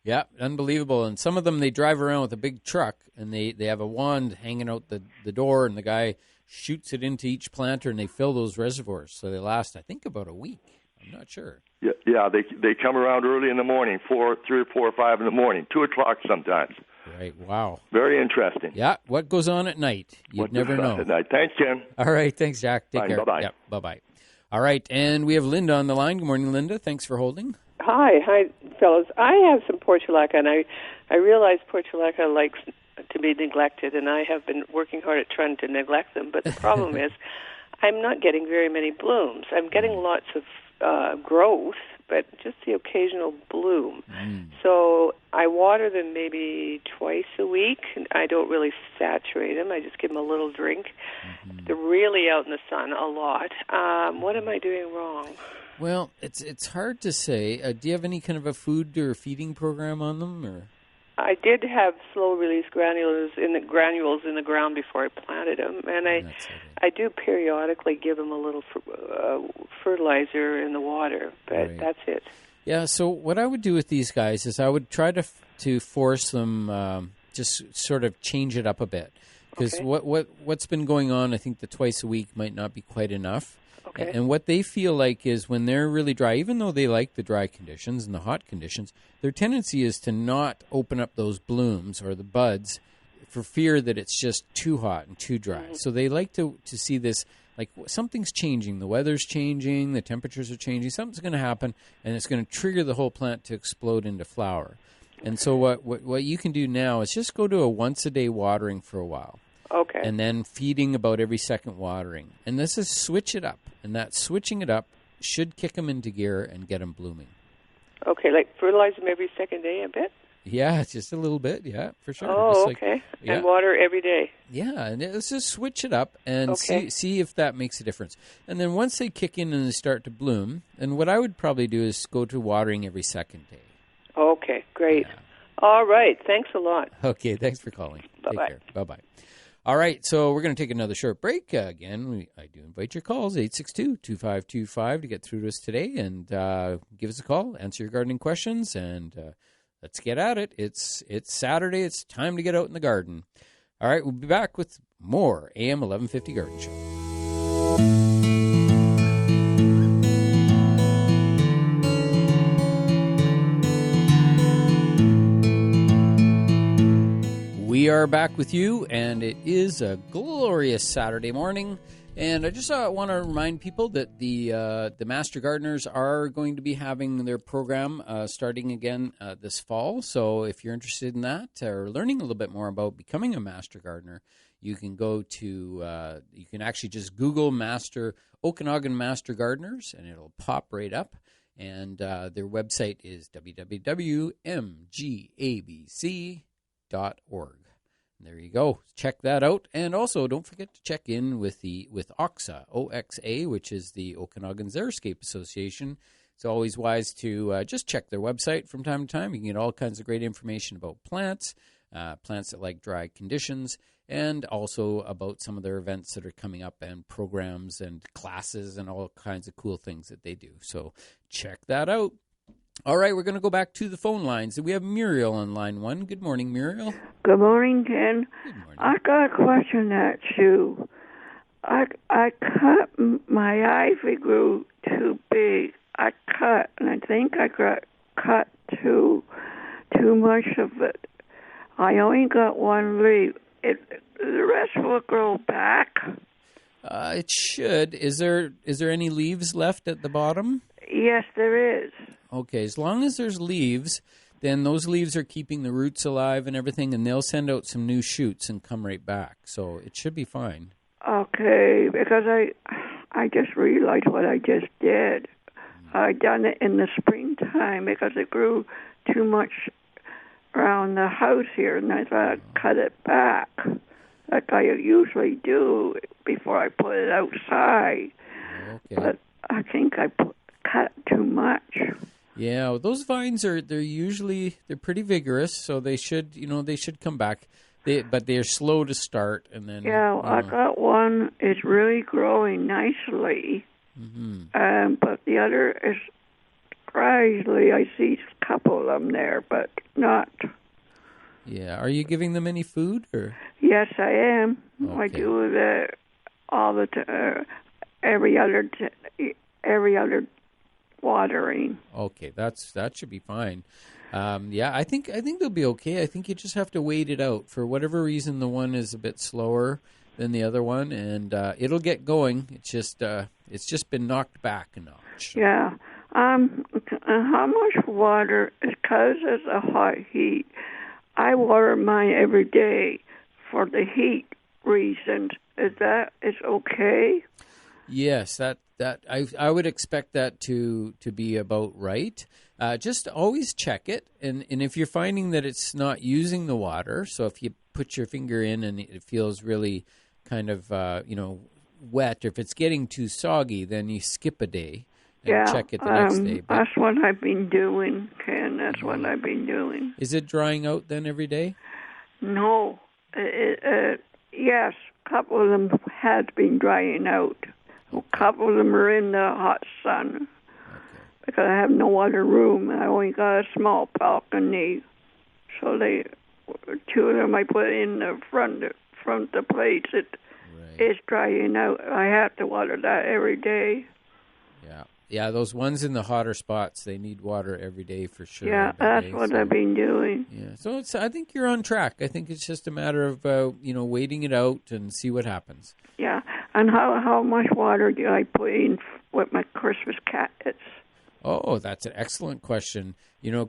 Yeah, unbelievable. And some of them, they drive around with a big truck, and they have a wand hanging out the door, and the guy shoots it into each planter, and they fill those reservoirs. So they last, I think, about a week. I'm not sure. Yeah, they come around early in the morning, 3 or 4 or 5 in the morning, 2 o'clock sometimes. Right, wow. Very interesting. Yeah, what goes on at night? You'd never know. At night. Thanks, Ken. All right, thanks, Jack. Take care. Bye-bye. Yeah, bye-bye. All right, and we have Linda on the line. Good morning, Linda. Thanks for holding. Hi, fellows. I have some portulaca, and I realize portulaca likes to be neglected, and I have been working hard at trying to neglect them. But the problem is I'm not getting very many blooms. I'm getting lots of growth, but just the occasional bloom. So I water them maybe twice a week. I don't really saturate them. I just give them a little drink. They're really out in the sun a lot. What am I doing wrong? Well, it's hard to say. Do you have any kind of a food or feeding program on them, or? I did have slow-release granules in the ground before I planted them, and I do periodically give them a little fertilizer in the water, but that's it. Yeah, so what I would do with these guys is I would try to force them, just sort of change it up a bit, because what's been going on, I think the twice a week might not be quite enough. Okay. And what they feel like is when they're really dry, even though they like the dry conditions and the hot conditions, their tendency is to not open up those blooms or the buds for fear that it's just too hot and too dry. So they like to see this, like something's changing. The weather's changing, the temperatures are changing, something's going to happen, and it's going to trigger the whole plant to explode into flower. And so what you can do now is just go to a once-a-day watering for a while. Okay. And then feeding about every second watering. And this is switch it up. And that switching it up should kick them into gear and get them blooming. Okay, like fertilize them every second day a bit? Yeah, just a little bit, yeah, for sure. Oh, okay. And water every day. Yeah, and let's just switch it up and see if that makes a difference. And then once they kick in and they start to bloom, and what I would probably do is go to watering every second day. Okay, great. Yeah. All right, thanks a lot. Okay, thanks for calling. Bye-bye. Take care. Bye-bye. All right, so we're going to take another short break. Again, I do invite your calls, 862-2525, to get through to us today. And give us a call, answer your gardening questions, and let's get at it. It's Saturday. It's time to get out in the garden. All right, we'll be back with more AM 1150 Garden Show. We are back with you, and it is a glorious Saturday morning. And I just want to remind people that the Master Gardeners are going to be having their program starting again this fall. So if you're interested in that or learning a little bit more about becoming a Master Gardener, you can go to you can actually just Google Okanagan Master Gardeners, and it'll pop right up. And their website is www.mgabc.org. There you go. Check that out. And also, don't forget to check in with OXA, OXA, which is the Okanagan Landscape Association. it's always wise to just check their website from time to time. You can get all kinds of great information about plants, plants that like dry conditions, and also about some of their events that are coming up and programs and classes and all kinds of cool things that they do. So check that out. All right, we're going to go back to the phone lines. We have Muriel on line 1. Good morning, Muriel. Good morning, Ken. Good morning. I got a question at you. I cut, my ivy grew too big. I cut, and I think I got cut too much of it. I only got one leaf. The rest will grow back. It should. Is there any leaves left at the bottom? Yes, there is. Okay, as long as there's leaves, then those leaves are keeping the roots alive and everything, and they'll send out some new shoots and come right back. So it should be fine. Okay, because I just realized what I just did. I done it in the springtime because it grew too much around the house here, and I thought I'd cut it back like I usually do before I put it outside. Okay. But I think I cut too much. Yeah, well, those vines they're pretty vigorous, so they should come back. But they're slow to start, and then I got one. It's really growing nicely, but the other is gradually. I see a couple of them there, but not. Yeah, are you giving them any food or? Yes, I am. Okay. I do all the every other watering. Okay, that should be fine. I think they'll be okay. I think you just have to wait it out. For whatever reason, the one is a bit slower than the other one, and it'll get going. It's just been knocked back a notch. Yeah. How much water? Because it's a hot heat. I water mine every day for the heat reasons. Is okay? Yes, that I would expect that to be about right. Just always check it, and if you're finding that it's not using the water, so if you put your finger in and it feels really kind of wet, or if it's getting too soggy, then you skip a day and check it the next day. But that's what I've been doing, Ken. That's what I've been doing. Is it drying out then every day? No. Yes, a couple of them had been drying out. A couple of them are in the hot sun. Okay. Because I have no other room. I only got a small balcony. So two of them I put in the front the place. It's drying out. I have to water that every day. Yeah, those ones in the hotter spots, they need water every day for sure. Yeah, that's what I've been doing. Yeah, so I think you're on track. I think it's just a matter of waiting it out and see what happens. Yeah, and how much water do I put in with my Christmas cactus? Oh, that's an excellent question.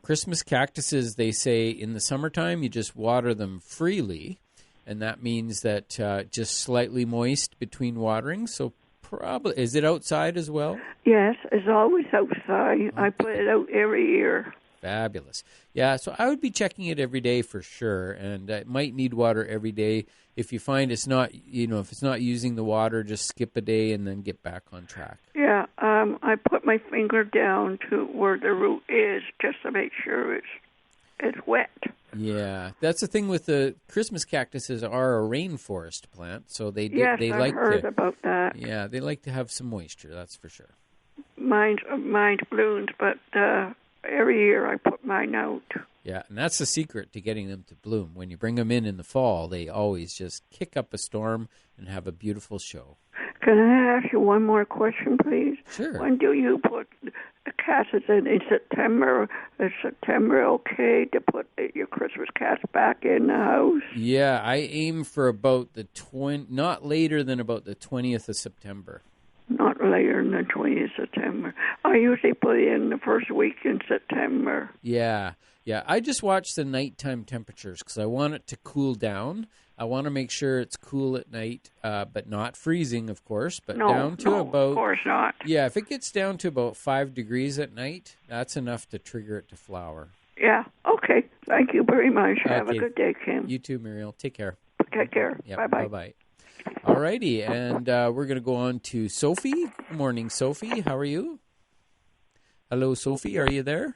Christmas cactuses, they say in the summertime you just water them freely, and that means that just slightly moist between watering. So probably, is it outside as well? Yes, it's always outside. Okay. I put it out every year. Fabulous. Yeah, so I would be checking it every day for sure, and it might need water every day. If you find it's not, if it's not using the water, just skip a day and then get back on track. Yeah, I put my finger down to where the root is just to make sure it's wet. Yeah, that's the thing with the Christmas cactuses are a rainforest plant, so they I've heard about that. Yeah, they like to have some moisture. That's for sure. Mine blooms, but every year I put mine out. Yeah, and that's the secret to getting them to bloom. When you bring them in the fall, they always just kick up a storm and have a beautiful show. Can I ask you one more question, please? Sure. When do you put cactus in September? Is September okay to put your Christmas cactus back in the house? Yeah, I aim for about not later than about the 20th of September. Not later than the 20th of September. I usually put it in the first week in September. Yeah. I just watch the nighttime temperatures because I want it to cool down. I want to make sure it's cool at night, but not freezing, of course, but down to about... of course not. Yeah, if it gets down to about 5 degrees at night, that's enough to trigger it to flower. Yeah, okay. Thank you very much. Okay. Have a good day, Kim. You too, Muriel. Take care. Take care. Yep, bye-bye. Bye-bye. All righty, and we're going to go on to Sophie. Good morning, Sophie. How are you? Hello, Sophie. Are you there?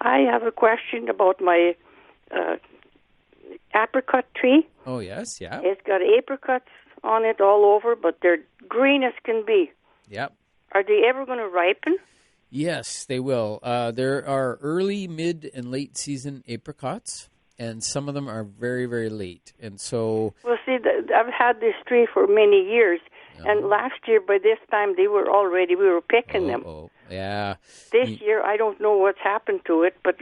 I have a question about my apricot tree. Oh, yes, yeah. It's got apricots on it all over, but they're green as can be. Yep. Are they ever going to ripen? Yes, they will. There are early, mid, and late season apricots, and some of them are very, very late. And so... Well, see, I've had this tree for many years, and last year by this time we were picking them. Oh, yeah. This year, I don't know what's happened to it, but...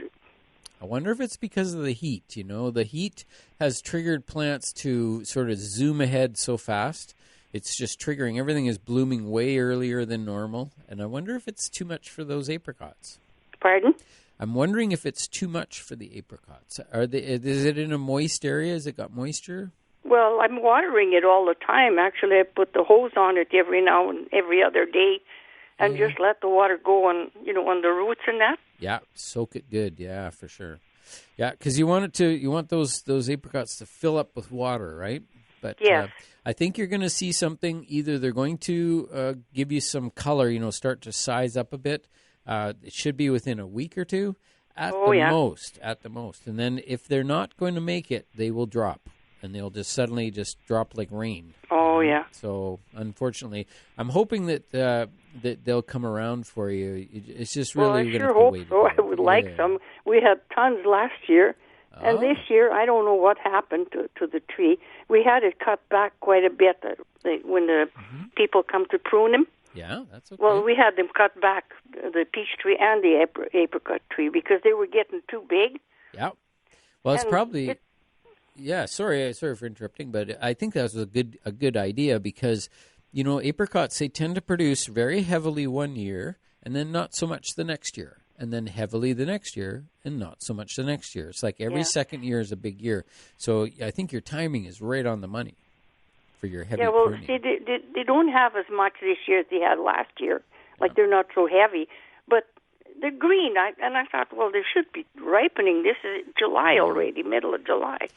I wonder if it's because of the heat, The heat has triggered plants to sort of zoom ahead so fast. It's just triggering. Everything is blooming way earlier than normal. And I wonder if it's too much for those apricots. Pardon? I'm wondering if it's too much for the apricots. Is it in a moist area? Has it got moisture? Well, I'm watering it all the time. Actually, I put the hose on it every now and every other day and just let the water go on, on the roots and that. Yeah, soak it good. Yeah, for sure. Yeah, because you want those apricots to fill up with water, right? But yes. I think you're going to see something. Either they're going to give you some color, start to size up a bit. It should be within a week or two at the most. And then if they're not going to make it, they will drop. And they'll just suddenly just drop like rain. Oh, yeah. So, unfortunately, I'm hoping that that they'll come around for you. It's just really going to have to wait. Well, I sure hope so. I would like some. We had tons last year. And this year, I don't know what happened to the tree. We had it cut back quite a bit when the people come to prune them. Yeah, that's okay. Well, we had them cut back, the peach tree and the apricot tree, because they were getting too big. Yeah. Well, it's probably... Yeah, sorry for interrupting, but I think that was a good idea because, apricots, they tend to produce very heavily one year and then not so much the next year, and then heavily the next year and not so much the next year. It's like every second year is a big year. So I think your timing is right on the money for your heavy pruning. See, they don't have as much this year as they had last year. Like, they're not so heavy. But they're green, and I thought, well, they should be ripening. This is July already, middle of July.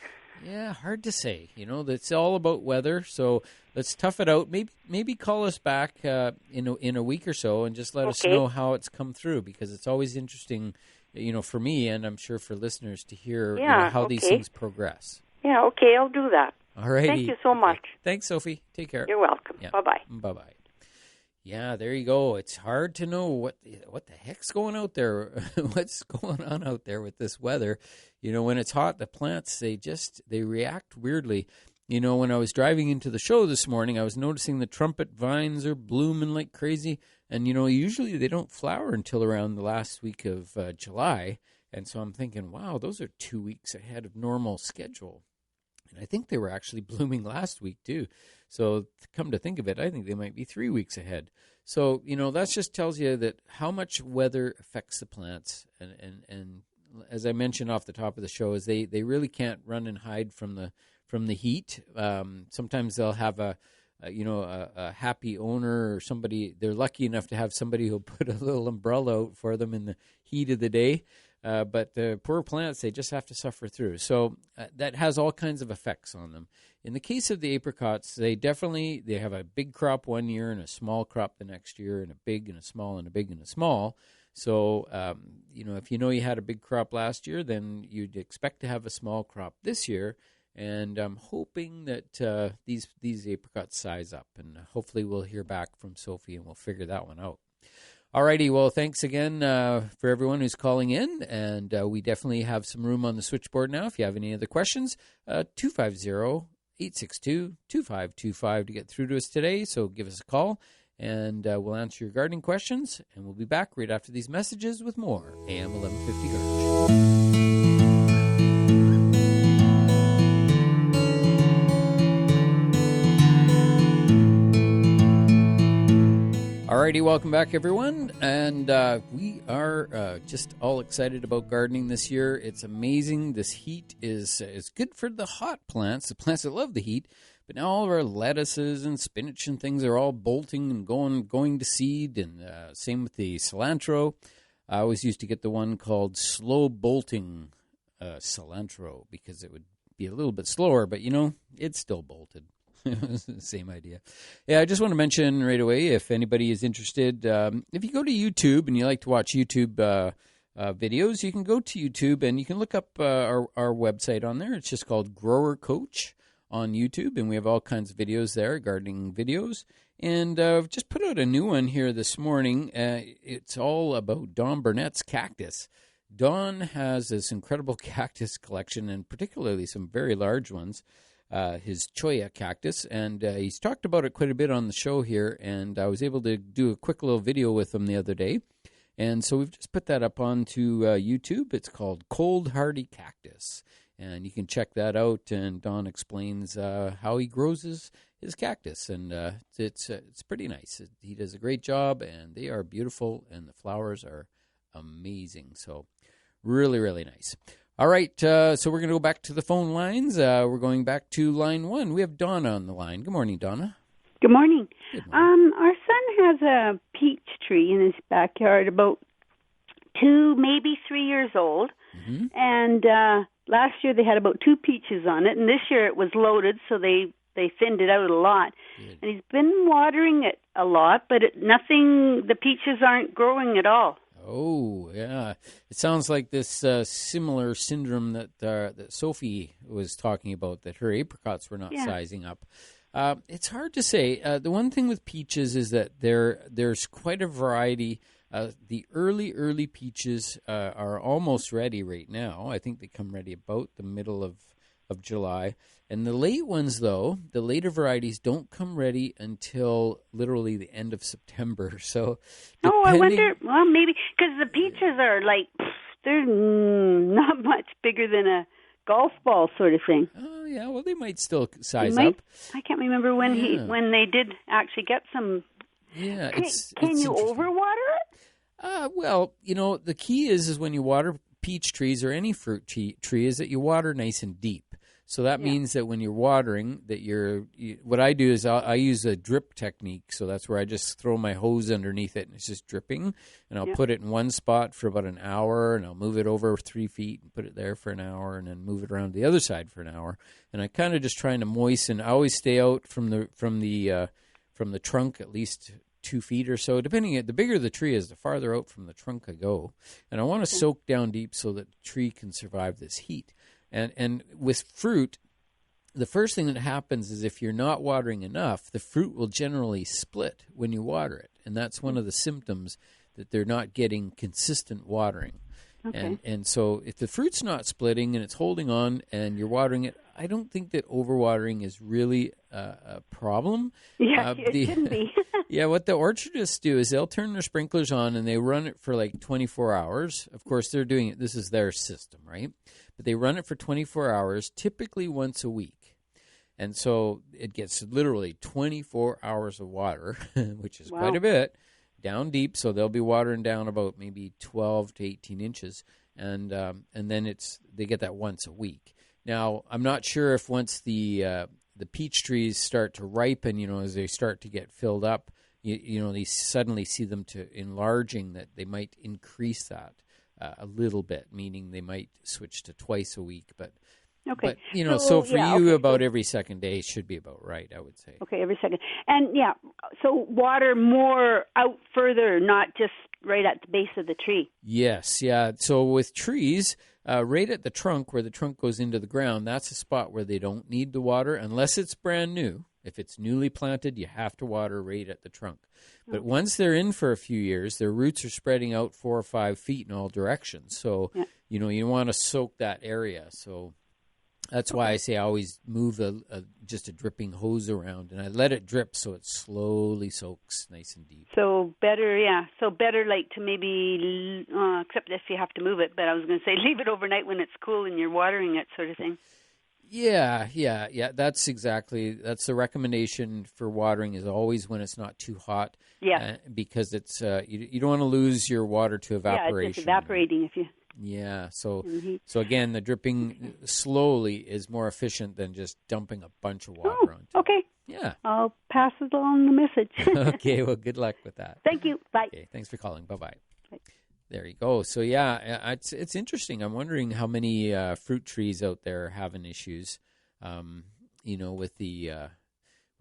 Yeah, hard to say. It's all about weather. So let's tough it out. Maybe call us back in a week or so and just let us know how it's come through, because it's always interesting, for me and I'm sure for listeners to hear how these things progress. Yeah, okay, I'll do that. All right. Thank you so much. Thanks, Sophie. Take care. You're welcome. Yeah. Bye-bye. Bye-bye. Yeah, there you go. It's hard to know what the heck's going out there, what's going on out there with this weather. When it's hot, the plants, they react weirdly. When I was driving into the show this morning, I was noticing the trumpet vines are blooming like crazy. And, usually they don't flower until around the last week of July. And so I'm thinking, wow, those are 2 weeks ahead of normal schedule. And I think they were actually blooming last week, too. So come to think of it, I think they might be 3 weeks ahead. So, that just tells you that how much weather affects the plants. And as I mentioned off the top of the show, is they really can't run and hide from the heat. Sometimes they'll have a happy owner or somebody. They're lucky enough to have somebody who'll put a little umbrella out for them in the heat of the day. But the poor plants, they just have to suffer through. So that has all kinds of effects on them. In the case of the apricots, they have a big crop one year and a small crop the next year, and a big and a small and a big and a small. So, if you had a big crop last year, then you'd expect to have a small crop this year. And I'm hoping that these apricots size up, and hopefully we'll hear back from Sophie and we'll figure that one out. Alrighty, well, thanks again for everyone who's calling in, and we definitely have some room on the switchboard now. If you have any other questions, 250-862-2525 to get through to us today, so give us a call, and we'll answer your gardening questions, and we'll be back right after these messages with more AM 1150 Garden. Alrighty, welcome back, everyone, and we are just all excited about gardening this year. It's amazing. This heat is good for the hot plants, the plants that love the heat, but now all of our lettuces and spinach and things are all bolting and going to seed, and same with the cilantro. I always used to get the one called slow bolting cilantro because it would be a little bit slower, but it's still bolted. Same idea. Yeah, I just want to mention right away, if anybody is interested, if you go to YouTube and you like to watch YouTube videos, you can go to YouTube and you can look up our website on there. It's just called Grower Coach on YouTube, and we have all kinds of videos there, gardening videos. And just put out a new one here this morning. It's all about Don Burnett's cactus. Don has this incredible cactus collection, and particularly some very large ones, his cholla cactus, and he's talked about it quite a bit on the show here, and I was able to do a quick little video with him the other day, and so we've just put that up onto YouTube. It's called Cold Hardy Cactus, and you can check that out, and Don explains how he grows his cactus, and it's pretty nice. He does a great job, and they are beautiful, and the flowers are amazing, so really, really nice. All right, so we're going to go back to the phone lines. We're going back to line 1. We have Donna on the line. Good morning, Donna. Good morning. Good morning. Our son has a peach tree in his backyard, about 2, maybe 3 years old. Mm-hmm. And last year they had about 2 peaches on it, and this year it was loaded, so they thinned it out a lot. Good. And he's been watering it a lot, but the peaches aren't growing at all. Oh, yeah. It sounds like this similar syndrome that Sophie was talking about, that her apricots were not sizing up. It's hard to say. The one thing with peaches is that there's quite a variety. The early peaches are almost ready right now. I think they come ready about the middle of July. And the late ones, though, the later varieties don't come ready until literally the end of September. So, I wonder, well, maybe, because the peaches are like, they're not much bigger than a golf ball sort of thing. Oh, yeah, well, they might still size up. I can't remember when they did actually get some. Yeah. Can you overwater it? Well, the key is when you water peach trees or any fruit tree is that you water nice and deep. So that means that when you're watering, what I do is I use a drip technique. So that's where I just throw my hose underneath it and it's just dripping. And I'll put it in one spot for about an hour, and I'll move it over 3 feet and put it there for an hour, and then move it around the other side for an hour. And I kind of just trying to moisten. I always stay out from the trunk at least 2 feet or so. Depending, the bigger the tree is, the farther out from the trunk I go. And I want to soak down deep so that the tree can survive this heat. And with fruit, the first thing that happens is if you're not watering enough, the fruit will generally split when you water it. And that's one of the symptoms that they're not getting consistent watering. Okay. And so if the fruit's not splitting and it's holding on and you're watering it, I don't think that overwatering is really a problem. Yeah, it shouldn't be. Yeah, what the orchardists do is they'll turn their sprinklers on and they run it for like 24 hours. Of course, they're doing it. This is their system, right? But they run it for 24 hours, typically once a week. And so it gets literally 24 hours of water, which is quite a bit, down deep. So they'll be watering down about maybe 12 to 18 inches. And then they get that once a week. Now, I'm not sure if once the peach trees start to ripen, as they start to get filled up, they suddenly see them to enlarging, that they might increase that a little bit, meaning they might switch to twice a week. But so for you, about every second day should be about right, I would say. Okay, every second. And so water more out further, not just right at the base of the tree. Yes, yeah. So with trees, right at the trunk, where the trunk goes into the ground, that's a spot where they don't need the water unless it's brand new. If it's newly planted, you have to water right at the trunk. But once they're in for a few years, their roots are spreading out 4 or 5 feet in all directions. So, you want to soak that area. So that's why I say I always move just a dripping hose around, and I let it drip so it slowly soaks nice and deep. So better like to maybe, except if you have to move it, but I was going to say leave it overnight when it's cool and you're watering it, sort of thing. Yeah. That's the recommendation for watering, is always when it's not too hot. Yeah. Because it's you don't want to lose your water to evaporation. Yeah, it's just evaporating if you. Yeah. So again, the dripping slowly is more efficient than just dumping a bunch of water onto it. Okay. Yeah. I'll pass along the message. Okay. Well, good luck with that. Thank you. Bye. Okay. Thanks for calling. Bye-bye. Bye. There you go. So, it's interesting. I'm wondering how many fruit trees out there are having issues, with the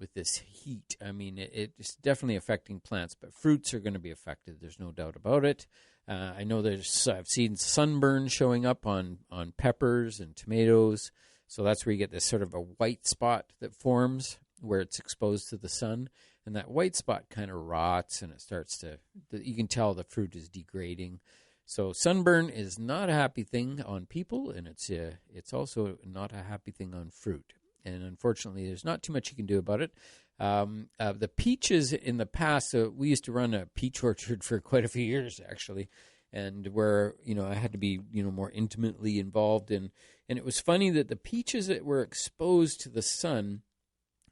with this heat. I mean, it's definitely affecting plants, but fruits are going to be affected. There's no doubt about it. I know I've seen sunburn showing up on peppers and tomatoes. So that's where you get this sort of a white spot that forms where it's exposed to the sun. And that white spot kind of rots, and it starts to, you can tell the fruit is degrading. So sunburn is not a happy thing on people, and it's also not a happy thing on fruit. And unfortunately, there's not too much you can do about it. The peaches in the past, we used to run a peach orchard for quite a few years, actually, and where, I had to be, more intimately involved in. And it was funny that the peaches that were exposed to the sun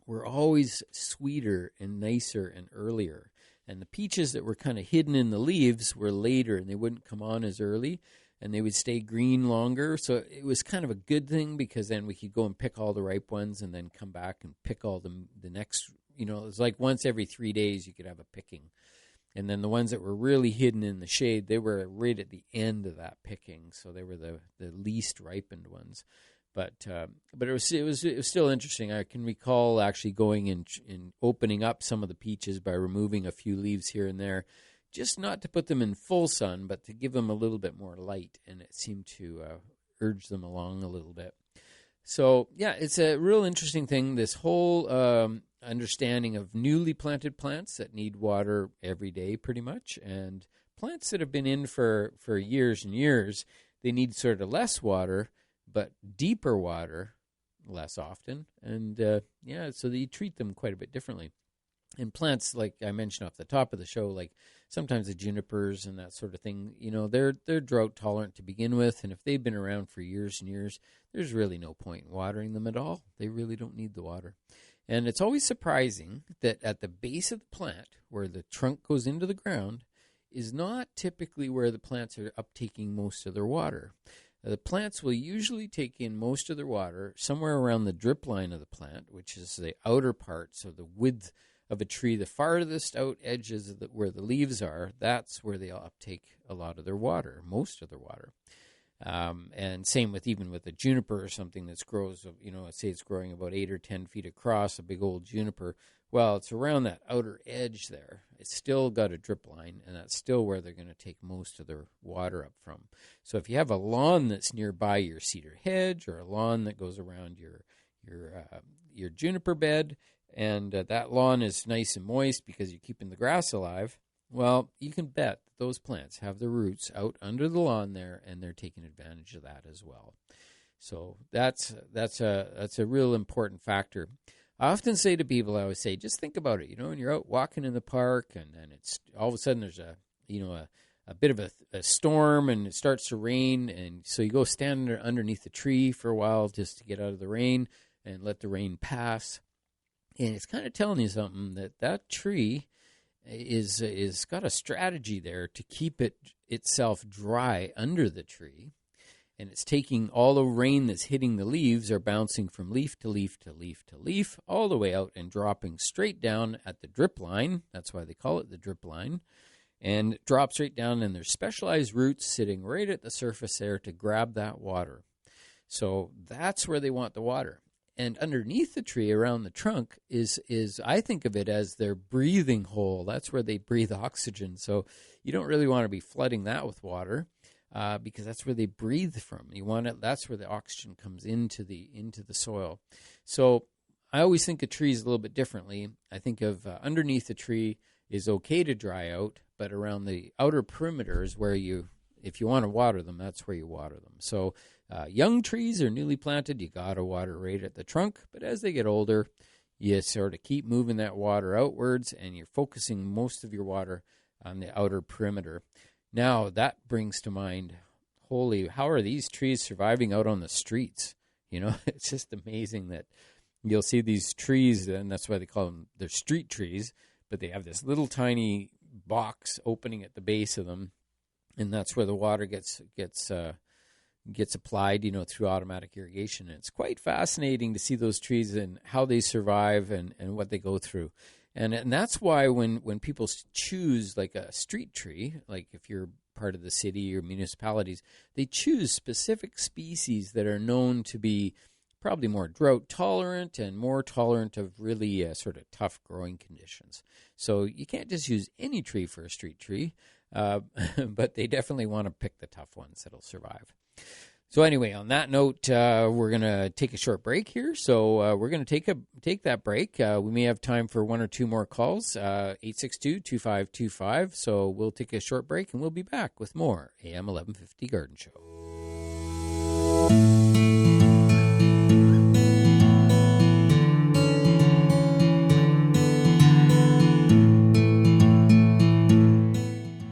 were always sweeter and nicer and earlier. And the peaches that were kind of hidden in the leaves were later, and they wouldn't come on as early, and they would stay green longer. So it was kind of a good thing, because then we could go and pick all the ripe ones and then come back and pick all the next, it was like once every 3 days you could have a picking. And then the ones that were really hidden in the shade, they were right at the end of that picking, so they were the least ripened ones. But it was still interesting. I can recall actually going and opening up some of the peaches by removing a few leaves here and there, just not to put them in full sun, but to give them a little bit more light, and it seemed to urge them along a little bit. So, yeah, it's a real interesting thing, this whole understanding of newly planted plants that need water every day pretty much, and plants that have been in for years and years, they need sort of less water, but deeper water less often. And, so you treat them quite a bit differently. And plants, like I mentioned off the top of the show, like sometimes the junipers and that sort of thing, they're drought tolerant to begin with. And if they've been around for years and years, there's really no point in watering them at all. They really don't need the water. And it's always surprising that at the base of the plant, where the trunk goes into the ground, is not typically where the plants are uptaking most of their water. The plants will usually take in most of their water somewhere around the drip line of the plant, which is the outer part, so the width of a tree, the farthest out edges of where the leaves are, that's where they'll uptake a lot of their water, most of their water. And same even with a juniper or something that grows, say it's growing about 8 or 10 feet across, a big old juniper. Well, it's around that outer edge there. It's still got a drip line, and that's still where they're going to take most of their water up from. So if you have a lawn that's nearby your cedar hedge, or a lawn that goes around your juniper bed, and that lawn is nice and moist because you're keeping the grass alive, well, you can bet that those plants have their roots out under the lawn there, and they're taking advantage of that as well. So that's a real important factor. I often say to people, I always say, just think about it. When you're out walking in the park, and it's all of a sudden there's a bit of a storm, and it starts to rain, and so you go stand underneath the tree for a while just to get out of the rain and let the rain pass. And it's kind of telling you something, that tree is got a strategy there to keep itself dry under the tree. And it's taking all the rain that's hitting the leaves, are bouncing from leaf to leaf to leaf to leaf, all the way out and dropping straight down at the drip line. That's why they call it the drip line. And it drops straight down, and there's specialized roots sitting right at the surface there to grab that water. So that's where they want the water. And underneath the tree, around the trunk, is I think of it as their breathing hole. That's where they breathe oxygen. So you don't really want to be flooding that with water, because that's where they breathe from. That's where the oxygen comes into the soil. So I always think of trees a little bit differently. I think of underneath the tree is okay to dry out, but around the outer perimeter is where if you want to water them, that's where you water them. So young trees are newly planted, you got to water right at the trunk. But as they get older, you sort of keep moving that water outwards, and you're focusing most of your water on the outer perimeter. Now, that brings to mind, how are these trees surviving out on the streets? It's just amazing that you'll see these trees, and that's why they call them, they're street trees, but they have this little tiny box opening at the base of them, and that's where the water gets applied, through automatic irrigation. And it's quite fascinating to see those trees and how they survive and what they go through. And that's why when people choose like a street tree, like if you're part of the city or municipalities, they choose specific species that are known to be probably more drought tolerant and more tolerant of really sort of tough growing conditions. So you can't just use any tree for a street tree, but they definitely want to pick the tough ones that'll survive. So anyway, on that note, we're going to take a short break here. So we're going to take that break. We may have time for one or two more calls, 862-2525. So we'll take a short break, and we'll be back with more AM 1150 Garden Show.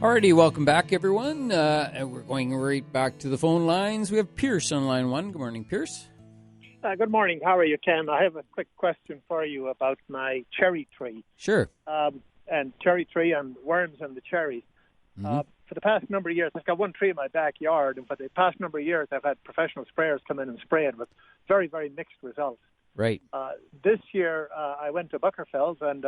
Alrighty, welcome back, everyone. And we're going right back to the phone lines. We have Pierce on line 1. Good morning, Pierce. Good morning. How are you, Ken? I have a quick question for you about my cherry tree. Sure. And cherry tree and worms in the cherries. For the past number of years, I've got one tree in my backyard, and for the past number of years, I've had professional sprayers come in and spray it with very, very mixed results. Right. This year, I went to Buckerfeld, and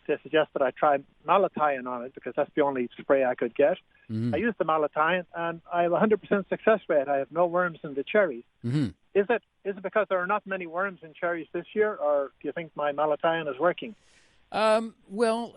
they suggested I try malathion on it because that's the only spray I could get. I used the malathion, and I have a 100% success rate. I have no worms in the cherries. Is it because there are not many worms in cherries this year, or do you think my malathion is working? Well,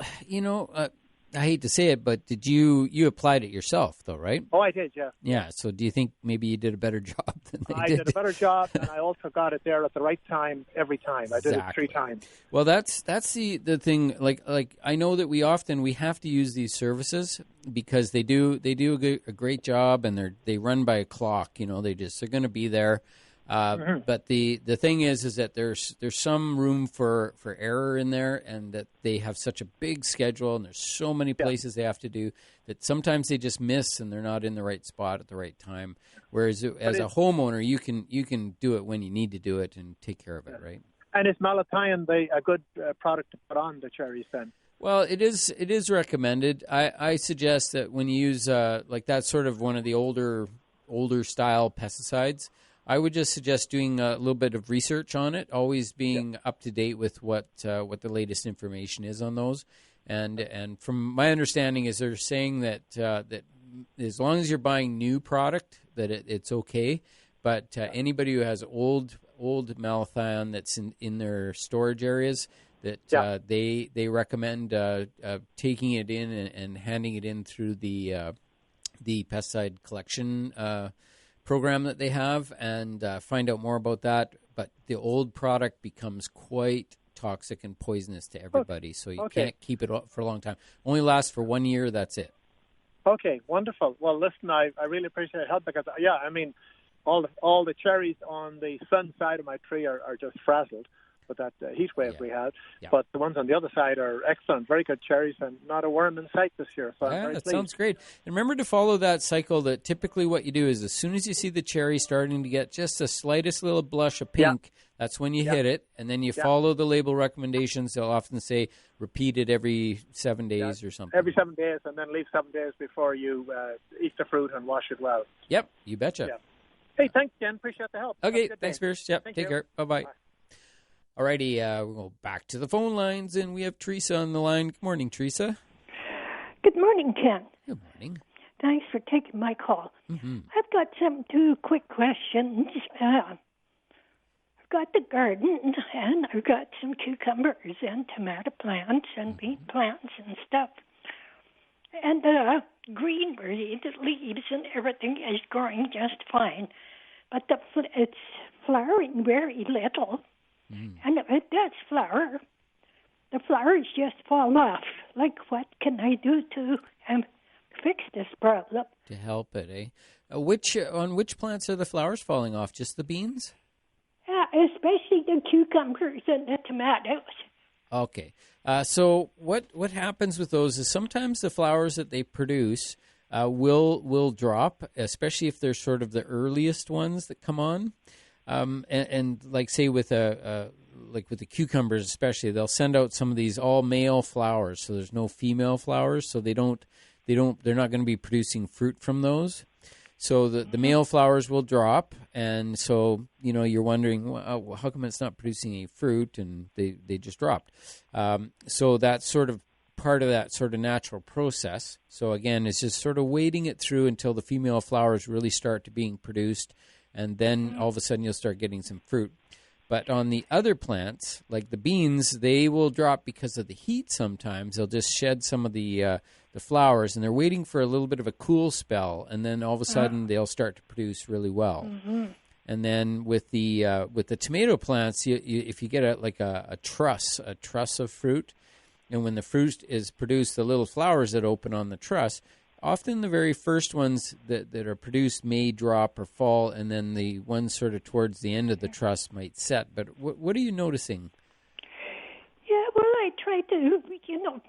I hate to say it, but did you applied it yourself, though, right? Oh, I did, yeah. Yeah, so do you think maybe you did a better job than they did? I did a better job, and I also got it there at the right time every time. I did it 3 times. Well, that's the thing. Like I know that we have to use these services because they do a great job, and they run by a clock. They're going to be there. But the thing is that there's some room for error in there, and that they have such a big schedule, and there's so many places they have to do that sometimes they just miss, and they're not in the right spot at the right time. Whereas as a homeowner, you can do it when you need to do it and take care of it, right? And is malathion a good product to put on the cherries then? Well, it is recommended. I suggest that when you use like that's sort of one of the older style pesticides, I would just suggest doing a little bit of research on it, always being up to date with what the latest information is on those. And from my understanding is they're saying that as long as you're buying new product, that it's okay. But anybody who has old malathion that's in their storage areas, that they recommend taking it in and handing it in through the pesticide collection program that they have, and find out more about that. But the old product becomes quite toxic and poisonous to everybody, so you can't keep it for a long time. Only lasts for 1 year, that's it. Okay, wonderful. Well, listen, I really appreciate your help because, all the cherries on the sun side of my tree are just frazzled with that heat wave we had. Yeah. But the ones on the other side are excellent, very good cherries, and not a worm in sight this year. So I'm very pleased. Sounds great. And remember to follow that cycle. That typically what you do is as soon as you see the cherry starting to get just the slightest little blush of pink, that's when you hit it, and then you follow the label recommendations. They'll often say repeat it every 7 days or something. Every 7 days, and then leave 7 days before you eat the fruit and wash it well. Yep, you betcha. Yeah. Hey, thanks, Jen. Appreciate the help. Okay, thanks, Pierce. Yep, take care. Bye-bye. Bye. Alrighty, we'll go back to the phone lines, and we have Teresa on the line. Good morning, Teresa. Good morning, Ken. Good morning. Thanks for taking my call. Mm-hmm. I've got two quick questions. I've got the garden, and I've got some cucumbers and tomato plants and beet plants and stuff. And greenery, the leaves and everything is growing just fine. But it's flowering very little. And if it does flower, the flowers just fall off. Like, what can I do to fix this problem? To help it, eh? On which plants are the flowers falling off? Just the beans? Yeah, especially the cucumbers and the tomatoes. Okay. So what happens with those is sometimes the flowers that they produce will drop, especially if they're sort of the earliest ones that come on. And like say with with the cucumbers especially, they'll send out some of these all male flowers, so there's no female flowers, so they're not going to be producing fruit from those. So the male flowers will drop, and so you're wondering, well, how come it's not producing any fruit, and they just dropped. So that's sort of part of that sort of natural process. So again, it's just sort of waiting it through until the female flowers really start to being produced. And then all of a sudden you'll start getting some fruit. But on the other plants, like the beans, they will drop because of the heat sometimes. They'll just shed some of the flowers, and they're waiting for a little bit of a cool spell, and then all of a sudden they'll start to produce really well. Mm-hmm. And then with the tomato plants, if you get a truss of fruit, and when the fruit is produced, the little flowers that open on the truss, often the very first ones that are produced may drop or fall, and then the ones sort of towards the end of the truss might set. But what are you noticing? Yeah, well, I try to,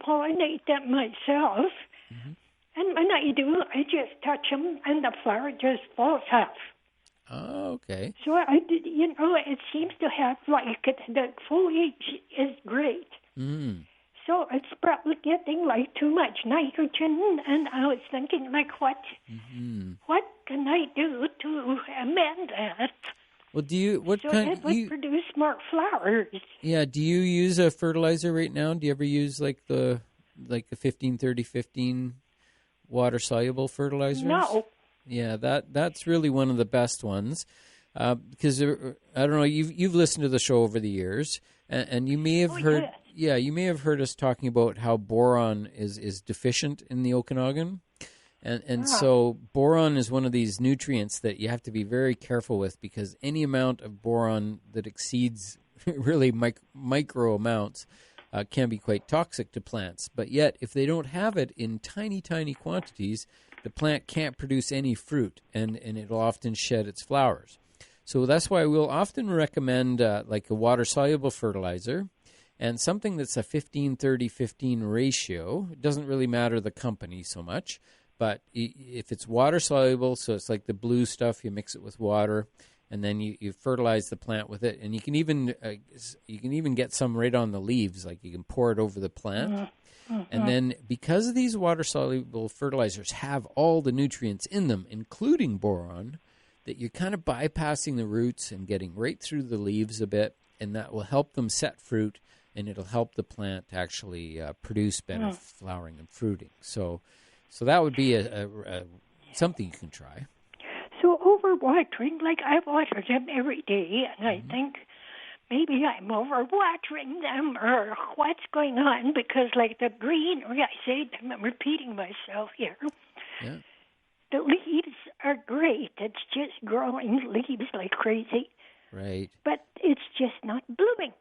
pollinate them myself. Mm-hmm. And when I do, I just touch them, and the flower just falls off. Oh, okay. So it seems to have, the foliage is great. Mm. So it's probably getting too much nitrogen, and I was thinking what can I do to amend that? Well, it would produce more flowers. Yeah. Do you use a fertilizer right now? Do you ever use the 15-30-15 water soluble fertilizers? No. Yeah, that's really one of the best ones, because I don't know. You've listened to the show over the years, and you may have heard. Yes. Yeah, you may have heard us talking about how boron is deficient in the Okanagan. And so boron is one of these nutrients that you have to be very careful with, because any amount of boron that exceeds really micro amounts can be quite toxic to plants. But yet, if they don't have it in tiny, tiny quantities, the plant can't produce any fruit, and it'll often shed its flowers. So that's why we'll often recommend a water-soluble fertilizer, and something that's a 15-30-15 ratio. It doesn't really matter the company so much, but if it's water-soluble, so it's like the blue stuff, you mix it with water, and then you fertilize the plant with it. And you can even get some right on the leaves, like you can pour it over the plant. Mm-hmm. And then because these water-soluble fertilizers have all the nutrients in them, including boron, that you're kind of bypassing the roots and getting right through the leaves a bit, and that will help them set fruit, and it'll help the plant to actually produce better flowering and fruiting. So that would be a something you can try. So overwatering, I water them every day, and I think maybe I'm overwatering them, or what's going on, because the green, I'm repeating myself here. Yeah. The leaves are great. It's just growing leaves like crazy. Right. But it's just not blooming.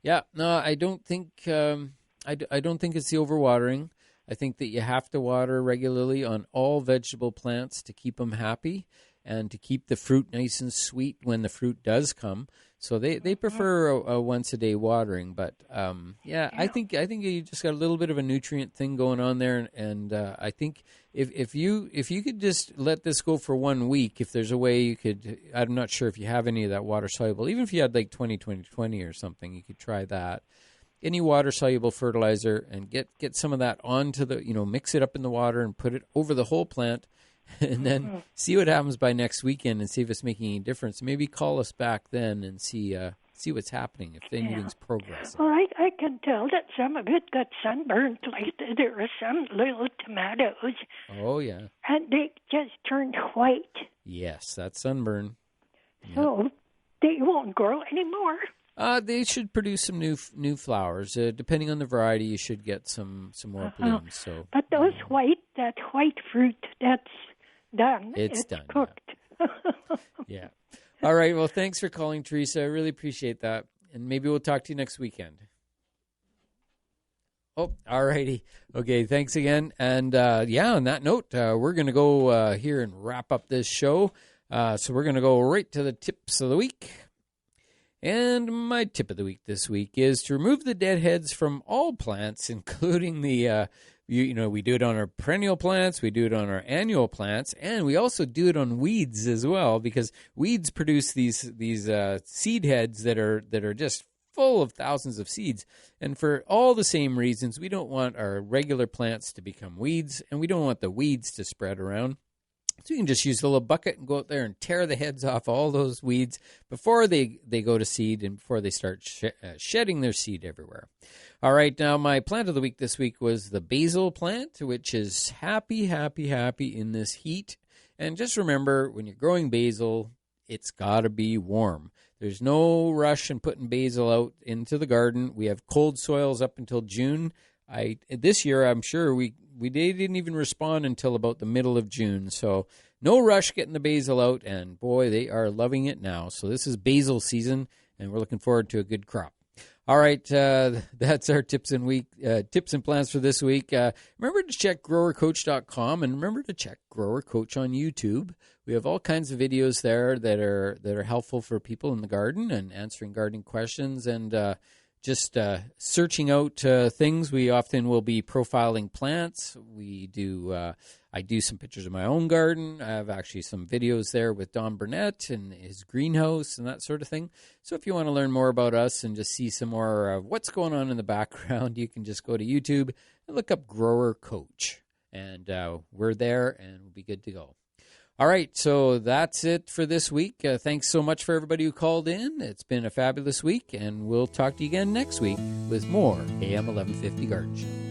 Yeah, no, I don't think I don't think it's the overwatering. I think that you have to water regularly on all vegetable plants to keep them happy and to keep the fruit nice and sweet when the fruit does come. So they prefer a once a day watering, but I think you just got a little bit of a nutrient thing going on there, and I think if you could just let this go for 1 week, if there's a way you could, I'm not sure if you have any of that water soluble, even if you had 20-20-20 or something, you could try that. Any water soluble fertilizer, and get some of that onto the, mix it up in the water and put it over the whole plant. And then see what happens by next weekend, and see if it's making any difference. Maybe call us back then and see what's happening, if anything's progressing. Well, I can tell that some of it got sunburned. There were some little tomatoes. Oh, yeah. And they just turned white. Yes, that's sunburn. So they won't grow anymore. They should produce some new flowers. Depending on the variety, you should get some more blooms. So, but that white fruit, that's done. It's done. Cooked. Yeah. All right. Well, thanks for calling, Teresa. I really appreciate that. And maybe we'll talk to you next weekend. Oh, all righty. Okay, thanks again. And, on that note, we're going to go here and wrap up this show. So we're going to go right to the tips of the week. And my tip of the week this week is to remove the deadheads from all plants, including the, we do it on our perennial plants, we do it on our annual plants, and we also do it on weeds as well, because weeds produce these seed heads that are just full of thousands of seeds. And for all the same reasons, we don't want our regular plants to become weeds, and we don't want the weeds to spread around. So you can just use a little bucket and go out there and tear the heads off all those weeds before they go to seed and before they start shedding their seed everywhere. All right, now my plant of the week this week was the basil plant, which is happy in this heat. And just remember, when you're growing basil, it's got to be warm. There's no rush in putting basil out into the garden. We have cold soils up until June. This year, I'm sure they didn't even respond until about the middle of June. So no rush getting the basil out, and boy, they are loving it now. So this is basil season, and we're looking forward to a good crop. All right, that's our tips and plans for this week. Remember to check growercoach.com, and remember to check Grower Coach on YouTube. We have all kinds of videos there that are helpful for people in the garden and answering gardening questions and just searching out things. We often will be profiling plants. I do some pictures of my own garden. I have actually some videos there with Don Burnett and his greenhouse and that sort of thing. So if you want to learn more about us and just see some more of what's going on in the background, you can just go to YouTube and look up Grower Coach. And we're there, and we'll be good to go. All right, so that's it for this week. Thanks so much for everybody who called in. It's been a fabulous week, and we'll talk to you again next week with more AM 1150 Garden Show.